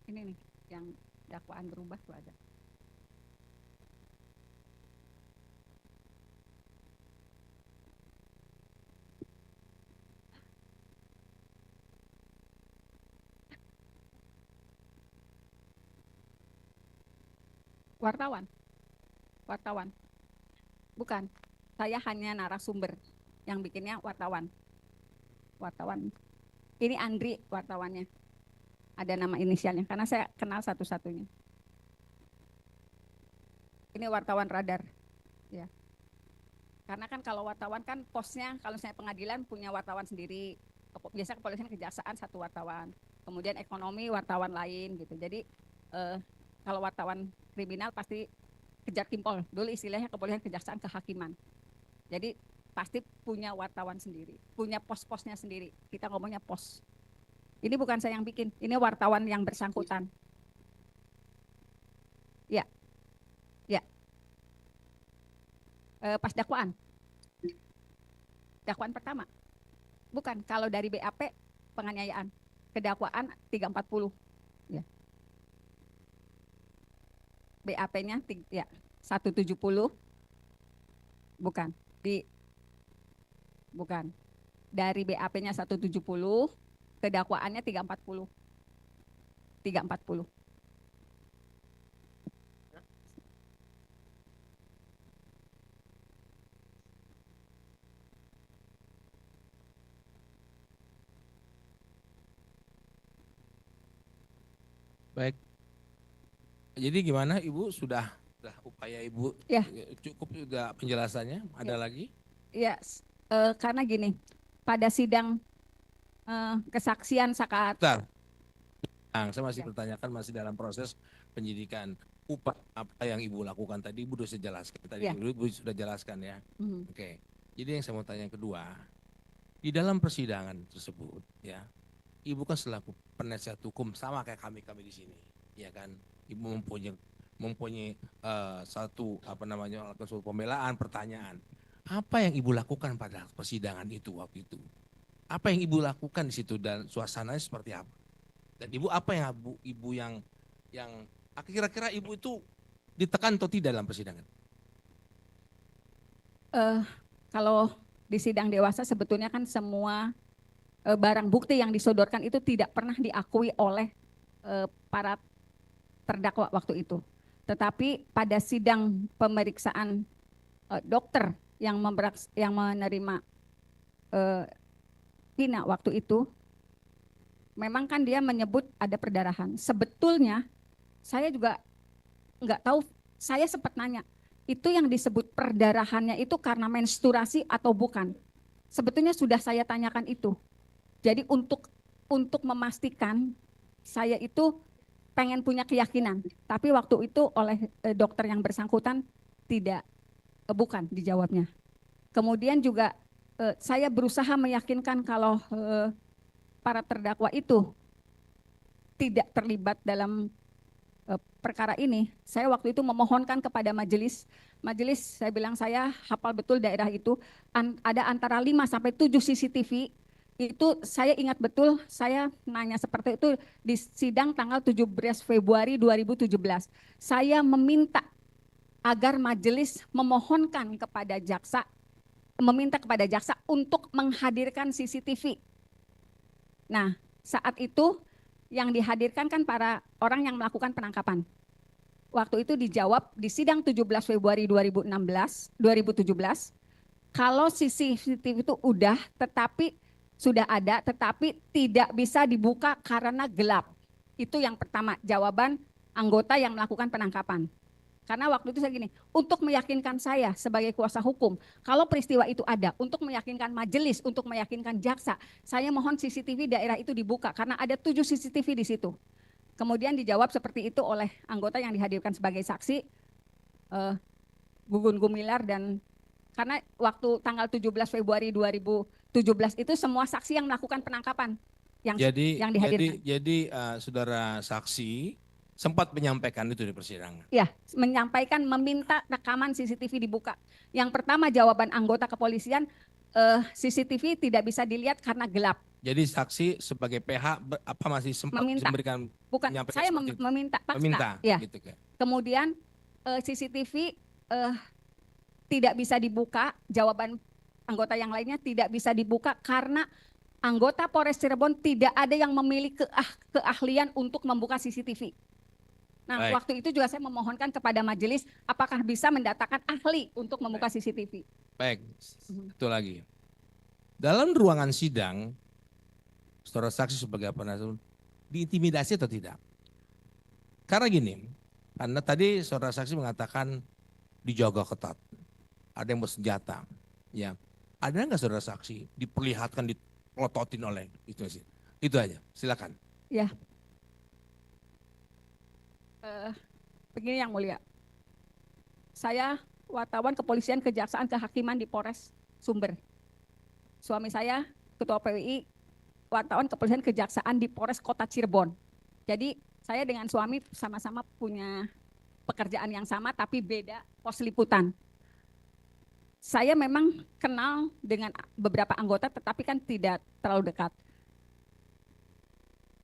Ini nih, yang dakwaan berubah tuh ada. Wartawan. Bukan, saya hanya narasumber, yang bikinnya wartawan. Ini Andri wartawannya, ada nama inisialnya, karena saya kenal satu-satunya. Ini wartawan Radar, ya. Karena kan kalau wartawan kan posnya, kalau saya pengadilan punya wartawan sendiri, biasa kepolisian kejaksaan satu wartawan, kemudian ekonomi wartawan lain gitu. Jadi kalau wartawan kriminal pasti kejar timpol, dulu istilahnya kepolisian kejaksaan kehakiman. Jadi pasti punya wartawan sendiri, punya pos-posnya sendiri. Kita ngomongnya pos. Ini bukan saya yang bikin, ini wartawan yang bersangkutan. Ya, ya. Pas dakwaan pertama. Bukan, kalau dari BAP penganiayaan, kedakwaan 340. Ya. BAP-nya ya 170. Bukan. Dari BAP-nya 170, kedakwaannya 340. 340. Baik. Jadi gimana Ibu sudah upaya Ibu Ya. cukup juga penjelasannya? Ada lagi? Ya, karena gini, pada sidang kesaksian saat Bentar. Nah, saya masih bertanyakan masih dalam proses penyidikan. Upaya apa yang Ibu lakukan tadi Ibu sudah jelaskan. Tadi Ya. Ibu sudah jelaskan ya. Mhm. Oke. Jadi yang saya mau tanya yang kedua, di dalam persidangan tersebut ya, Ibu kan selaku penasihat hukum sama kayak kami di sini, ya kan? Ibu mempunyai satu suatu pembelaan, pertanyaan. Apa yang Ibu lakukan pada persidangan itu waktu itu? Apa yang Ibu lakukan di situ dan suasananya seperti apa? Dan Ibu apa yang Ibu yang kira-kira Ibu itu ditekan atau tidak dalam persidangan? kalau di sidang dewasa sebetulnya kan semua barang bukti yang disodorkan itu tidak pernah diakui oleh para terdakwa waktu itu. Tetapi pada sidang pemeriksaan dokter yang menerima Vina waktu itu, memang kan dia menyebut ada perdarahan. Sebetulnya saya juga nggak tahu, saya sempat nanya, itu yang disebut perdarahannya itu karena menstruasi atau bukan? Sebetulnya sudah saya tanyakan itu. Jadi untuk memastikan saya itu pengen punya keyakinan, tapi waktu itu oleh dokter yang bersangkutan bukan dijawabnya. Kemudian juga saya berusaha meyakinkan kalau para terdakwa itu tidak terlibat dalam perkara ini. Saya waktu itu memohonkan kepada majelis, saya bilang saya hafal betul daerah itu, ada antara 5 sampai 7 CCTV, itu saya ingat betul, saya nanya seperti itu di sidang tanggal 17 Februari 2017. Saya meminta agar majelis memohonkan kepada jaksa, meminta kepada jaksa untuk menghadirkan CCTV. Nah, saat itu yang dihadirkan kan para orang yang melakukan penangkapan. Waktu itu dijawab di sidang 17 Februari 2017, kalau CCTV itu sudah ada, tetapi tidak bisa dibuka karena gelap. Itu yang pertama, jawaban anggota yang melakukan penangkapan. Karena waktu itu saya gini, untuk meyakinkan saya sebagai kuasa hukum, kalau peristiwa itu ada, untuk meyakinkan majelis, untuk meyakinkan jaksa, saya mohon CCTV daerah itu dibuka karena ada 7 CCTV di situ. Kemudian dijawab seperti itu oleh anggota yang dihadirkan sebagai saksi, Gugun Gumilar, dan karena waktu tanggal 17 Februari 2017 itu semua saksi yang melakukan penangkapan yang dihadirkan. Jadi saudara saksi sempat menyampaikan itu di persidangan. Ya, menyampaikan meminta rekaman CCTV dibuka. Yang pertama jawaban anggota kepolisian, CCTV tidak bisa dilihat karena gelap. Jadi saksi sebagai PH masih sempat memberikan, bukan saya meminta paksa. Ya. Gitu kan. Kemudian CCTV tidak bisa dibuka, jawaban anggota yang lainnya tidak bisa dibuka karena anggota Polres Cirebon tidak ada yang memiliki keahlian untuk membuka CCTV. Nah, Baik. Waktu itu juga saya memohonkan kepada majelis apakah bisa mendatangkan ahli untuk membuka CCTV. Baik, itu lagi. Dalam ruangan sidang, saudara saksi sebagai penasihat diintimidasi atau tidak? Karena gini, karena tadi saudara saksi mengatakan dijaga ketat, ada yang bersenjata, ya. Ada nggak saudara saksi diperlihatkan dipelototin oleh itu sih? Itu aja, silakan. Ya. Begini yang mulia, saya wartawan kepolisian, kejaksaan, kehakiman di Polres Sumber. Suami saya ketua PWI, wartawan kepolisian, kejaksaan di Polres Kota Cirebon. Jadi saya dengan suami sama-sama punya pekerjaan yang sama tapi beda pos liputan. Saya memang kenal dengan beberapa anggota tetapi kan tidak terlalu dekat.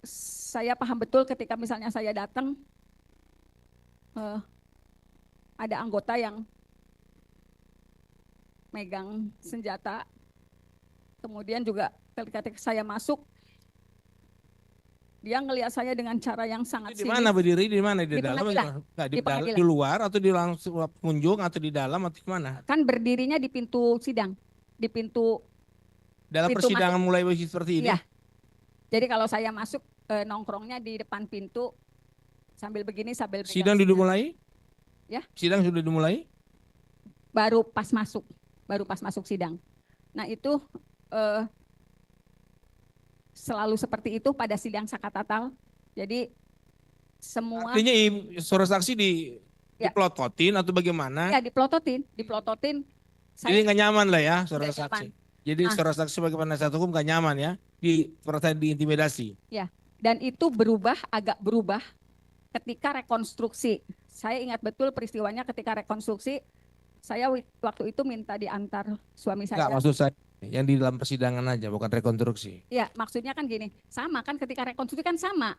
Saya paham betul ketika misalnya saya datang, ada anggota yang megang senjata, kemudian juga ketika saya masuk, dia ngelihat saya dengan cara yang sangat Di mana berdiri? Di mana? Di dalam? Di luar atau di langsung pengunjung atau di dalam atau di mana? Kan berdirinya di pintu sidang, di pintu. Dalam pintu persidangan masuk. Mulai seperti ini? Iya. Jadi kalau saya masuk nongkrongnya di depan pintu, sambil begini sambil pegang Sidang sudah dimulai? Ya. Sidang sudah dimulai? baru pas masuk sidang. Nah itu selalu seperti itu pada sidang Sakatatal. Jadi semua Artinya suara saksi Ya. diplototin atau bagaimana? ya diplototin. Jadi nggak nyaman lah ya suara Nggak saksi. nyaman. Jadi Ah. suara saksi sebagai penasihat hukum nggak nyaman ya, perasaan diintimidasi. Dan itu agak berubah ketika rekonstruksi. Saya ingat betul peristiwanya ketika rekonstruksi. Saya waktu itu minta diantar suami saya. Enggak, maksud saya yang di dalam persidangan aja, bukan rekonstruksi. Ya, maksudnya kan gini, sama kan ketika rekonstruksi kan sama.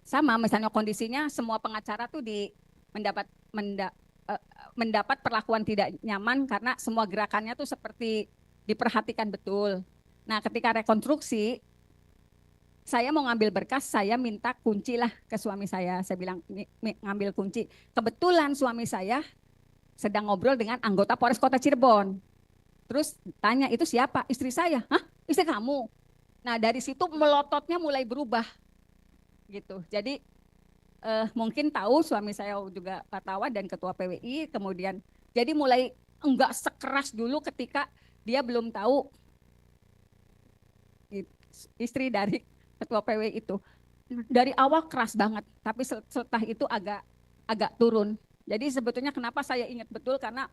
Sama, misalnya kondisinya semua pengacara tuh mendapat perlakuan tidak nyaman karena semua gerakannya tuh seperti diperhatikan betul. Nah, ketika rekonstruksi, saya mau ngambil berkas, saya minta kunci lah ke suami saya. Saya bilang, ngambil kunci. Kebetulan suami saya sedang ngobrol dengan anggota Polres Kota Cirebon. Terus tanya, itu siapa? Istri saya. Hah? Istri kamu? Nah dari situ melototnya mulai berubah. Gitu. Jadi mungkin tahu suami saya juga wartawan dan ketua PWI. Kemudian jadi mulai enggak sekeras dulu ketika dia belum tahu istri dari ketua PWI itu. Dari awal keras banget, tapi setelah itu agak turun. Jadi sebetulnya kenapa saya ingat betul karena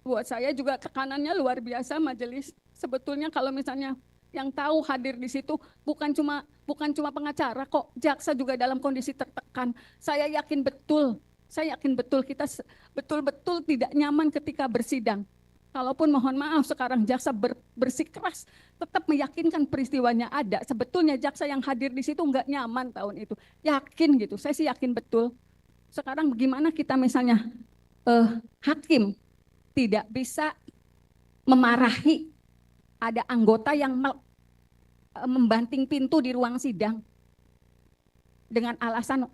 buat saya juga tekanannya luar biasa majelis. Sebetulnya kalau misalnya yang tahu hadir di situ bukan cuma pengacara kok, jaksa juga dalam kondisi tertekan. Saya yakin betul kita betul-betul tidak nyaman ketika bersidang. Kalaupun mohon maaf sekarang jaksa bersikeras tetap meyakinkan peristiwanya ada. Sebetulnya jaksa yang hadir di situ nggak nyaman tahun itu. Yakin gitu, saya sih yakin betul. Sekarang bagaimana kita misalnya hakim tidak bisa memarahi ada anggota yang membanting pintu di ruang sidang dengan alasan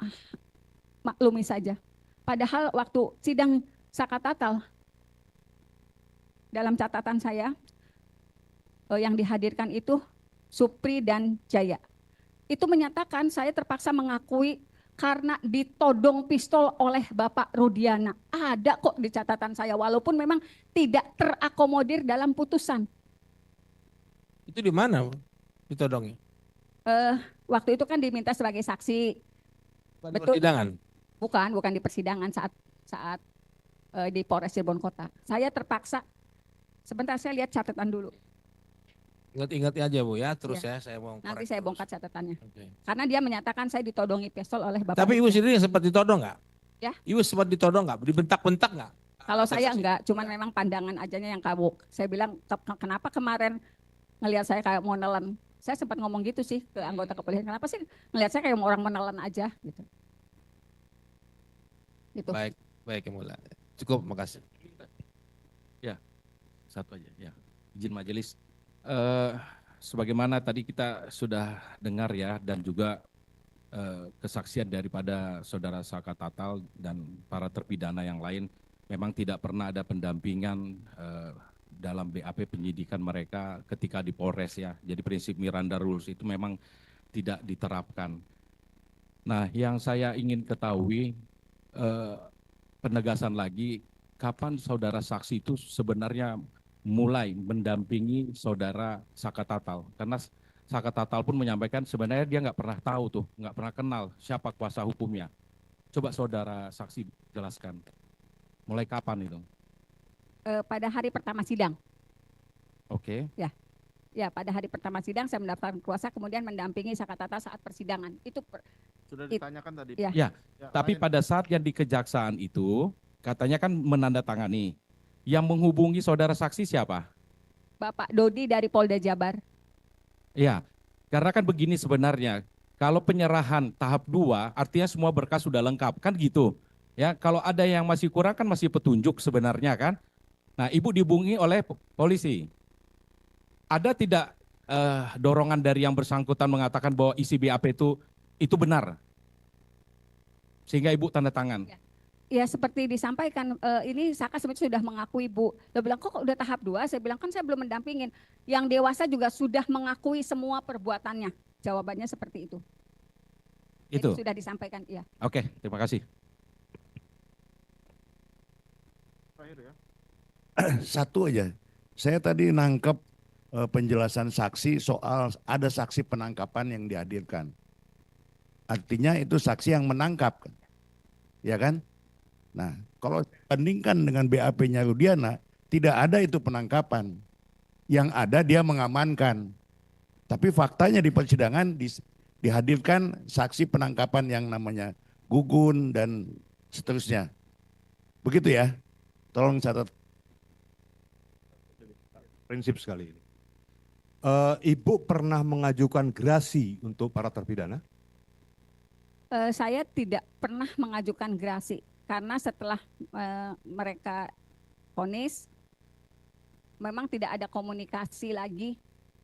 maklumi saja. Padahal waktu sidang Sakatatal dalam catatan saya yang dihadirkan itu Supri dan Jaya. Itu menyatakan saya terpaksa mengakui karena ditodong pistol oleh Bapak Rudiana. Ada kok di catatan saya walaupun memang tidak terakomodir dalam putusan. Itu di mana ditodongnya? Waktu itu kan diminta sebagai saksi. Pada Betul. persidangan. Bukan di persidangan saat di Polres Cirebon Kota. Saya terpaksa. Sebentar saya lihat catatan dulu. Ingat-ingat aja Bu ya, terus ya saya mau Nanti korek saya terus. bongkar catatannya. Oke. Karena dia menyatakan saya ditodongi pistol oleh Bapak. Tapi Ibu Rudiana. sendiri sempat ditodong nggak? Ya. Ibu sempat ditodong nggak? Dibentak-bentak nggak? Kalau saya enggak, cuman memang pandangan ajanya yang kabur. Saya bilang, kenapa kemarin ngelihat saya kayak mau nelen? Saya sempat ngomong gitu sih ke anggota kepolisian. Kenapa sih ngelihat saya kayak orang menelen aja gitu. Gitu. Baik Yang Mulia. Cukup, makasih. Satu aja ya, izin majelis. Sebagaimana tadi kita sudah dengar ya dan juga kesaksian daripada saudara Sakatatal dan para terpidana yang lain, memang tidak pernah ada pendampingan dalam BAP penyidikan mereka ketika di Polres ya. Jadi prinsip Miranda Rules itu memang tidak diterapkan. Nah, yang saya ingin ketahui penegasan lagi, kapan saudara saksi itu sebenarnya mulai mendampingi saudara Sakatatal? Karena Sakatatal pun menyampaikan sebenarnya dia nggak pernah tahu tuh, nggak pernah kenal siapa kuasa hukumnya. Coba saudara saksi jelaskan, mulai kapan itu? Pada hari pertama sidang. Oke. Ya, pada hari pertama sidang saya mendaftarkan kuasa, kemudian mendampingi Sakatatal saat persidangan. Itu Sudah ditanyakan tadi. Ya. Ya, tapi lain. pada saat yang di kejaksaan itu katanya kan menandatangani. Yang menghubungi saudara saksi siapa? Bapak Dodi dari Polda Jabar. Ya, karena kan begini sebenarnya. Kalau penyerahan tahap 2 artinya semua berkas sudah lengkap, kan gitu. Ya, kalau ada yang masih kurang kan masih petunjuk sebenarnya kan. Nah, Ibu dihubungi oleh polisi. Ada tidak dorongan dari yang bersangkutan mengatakan bahwa isi BAP itu benar? Sehingga Ibu tanda tangan. Ya seperti disampaikan, ini Saka sebenarnya sudah mengakui Bu. Dia bilang kok udah tahap 2, saya bilang kan saya belum mendampingin. Yang dewasa juga sudah mengakui semua perbuatannya. Jawabannya seperti itu. Itu Itu. sudah disampaikan, iya. Oke, terima kasih. Terakhir ya. Satu aja. Saya tadi nangkep penjelasan saksi soal ada saksi penangkapan yang dihadirkan. Artinya itu saksi yang menangkap, kan? Ya kan? Nah, kalau bandingkan dengan BAP-nya Rudiana, tidak ada itu penangkapan. Yang ada dia mengamankan. Tapi faktanya di persidangan dihadirkan saksi penangkapan yang namanya Gugun dan seterusnya. Begitu ya? Tolong catat. Prinsip sekali ini. Ibu pernah mengajukan gerasi untuk para terpidana? Saya tidak pernah mengajukan gerasi karena setelah mereka vonis memang tidak ada komunikasi lagi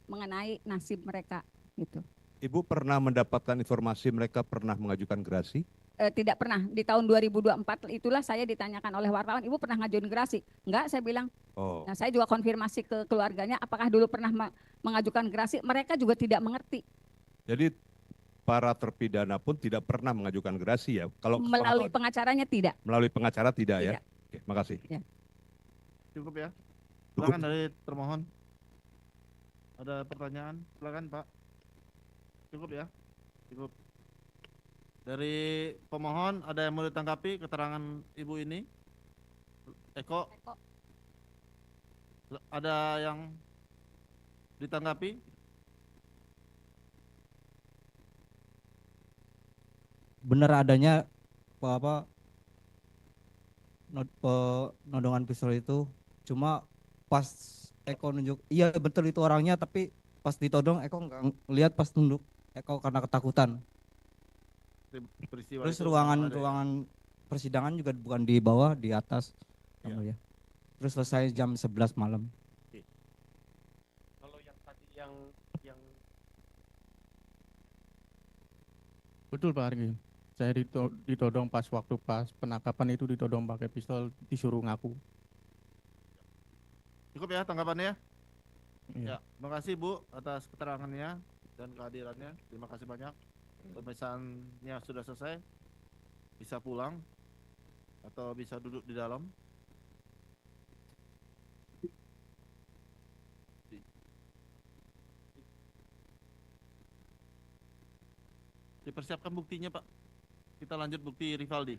mengenai nasib mereka gitu. Ibu pernah mendapatkan informasi mereka pernah mengajukan gerasi? Tidak pernah. Di tahun 2024 itulah saya ditanyakan oleh wartawan, Ibu pernah ngajuin gerasi? Enggak, saya bilang. Oh, Nah, saya juga konfirmasi ke keluarganya apakah dulu pernah mengajukan gerasi, mereka juga tidak mengerti. jadi para terpidana pun tidak pernah mengajukan gerasi ya? Kalau Melalui pengacaranya tidak. melalui pengacara tidak ya? Tidak. Oke, makasih. Cukup ya. Silakan dari termohon. Ada pertanyaan? Silakan Pak. Cukup ya. Cukup. Dari pemohon ada yang mau ditanggapi keterangan Ibu ini? Eko, Eko. ada yang ditanggapi? Benar adanya nodongan pistol itu, cuma pas Eko nunjuk iya betul itu orangnya, tapi pas ditodong Eko nggak ngelihat, pas nunduk Eko karena ketakutan. Peristiwa Terus itu ruangan memang ada ya? ruangan persidangan juga bukan di bawah, di atas. Iya. Yang mulia. Terus selesai jam 11 malam. Kalau yang tadi yang Betul Pak Argi. Saya ditodong pas penangkapan itu, ditodong pakai pistol, disuruh ngaku. Cukup ya tanggapannya? Iya. Ya, terima kasih Bu atas keterangannya dan kehadirannya. Terima kasih banyak. Pemeriksaannya sudah selesai. Bisa pulang atau bisa duduk di dalam. Dipersiapkan buktinya Pak. Kita lanjut bukti Rivaldi.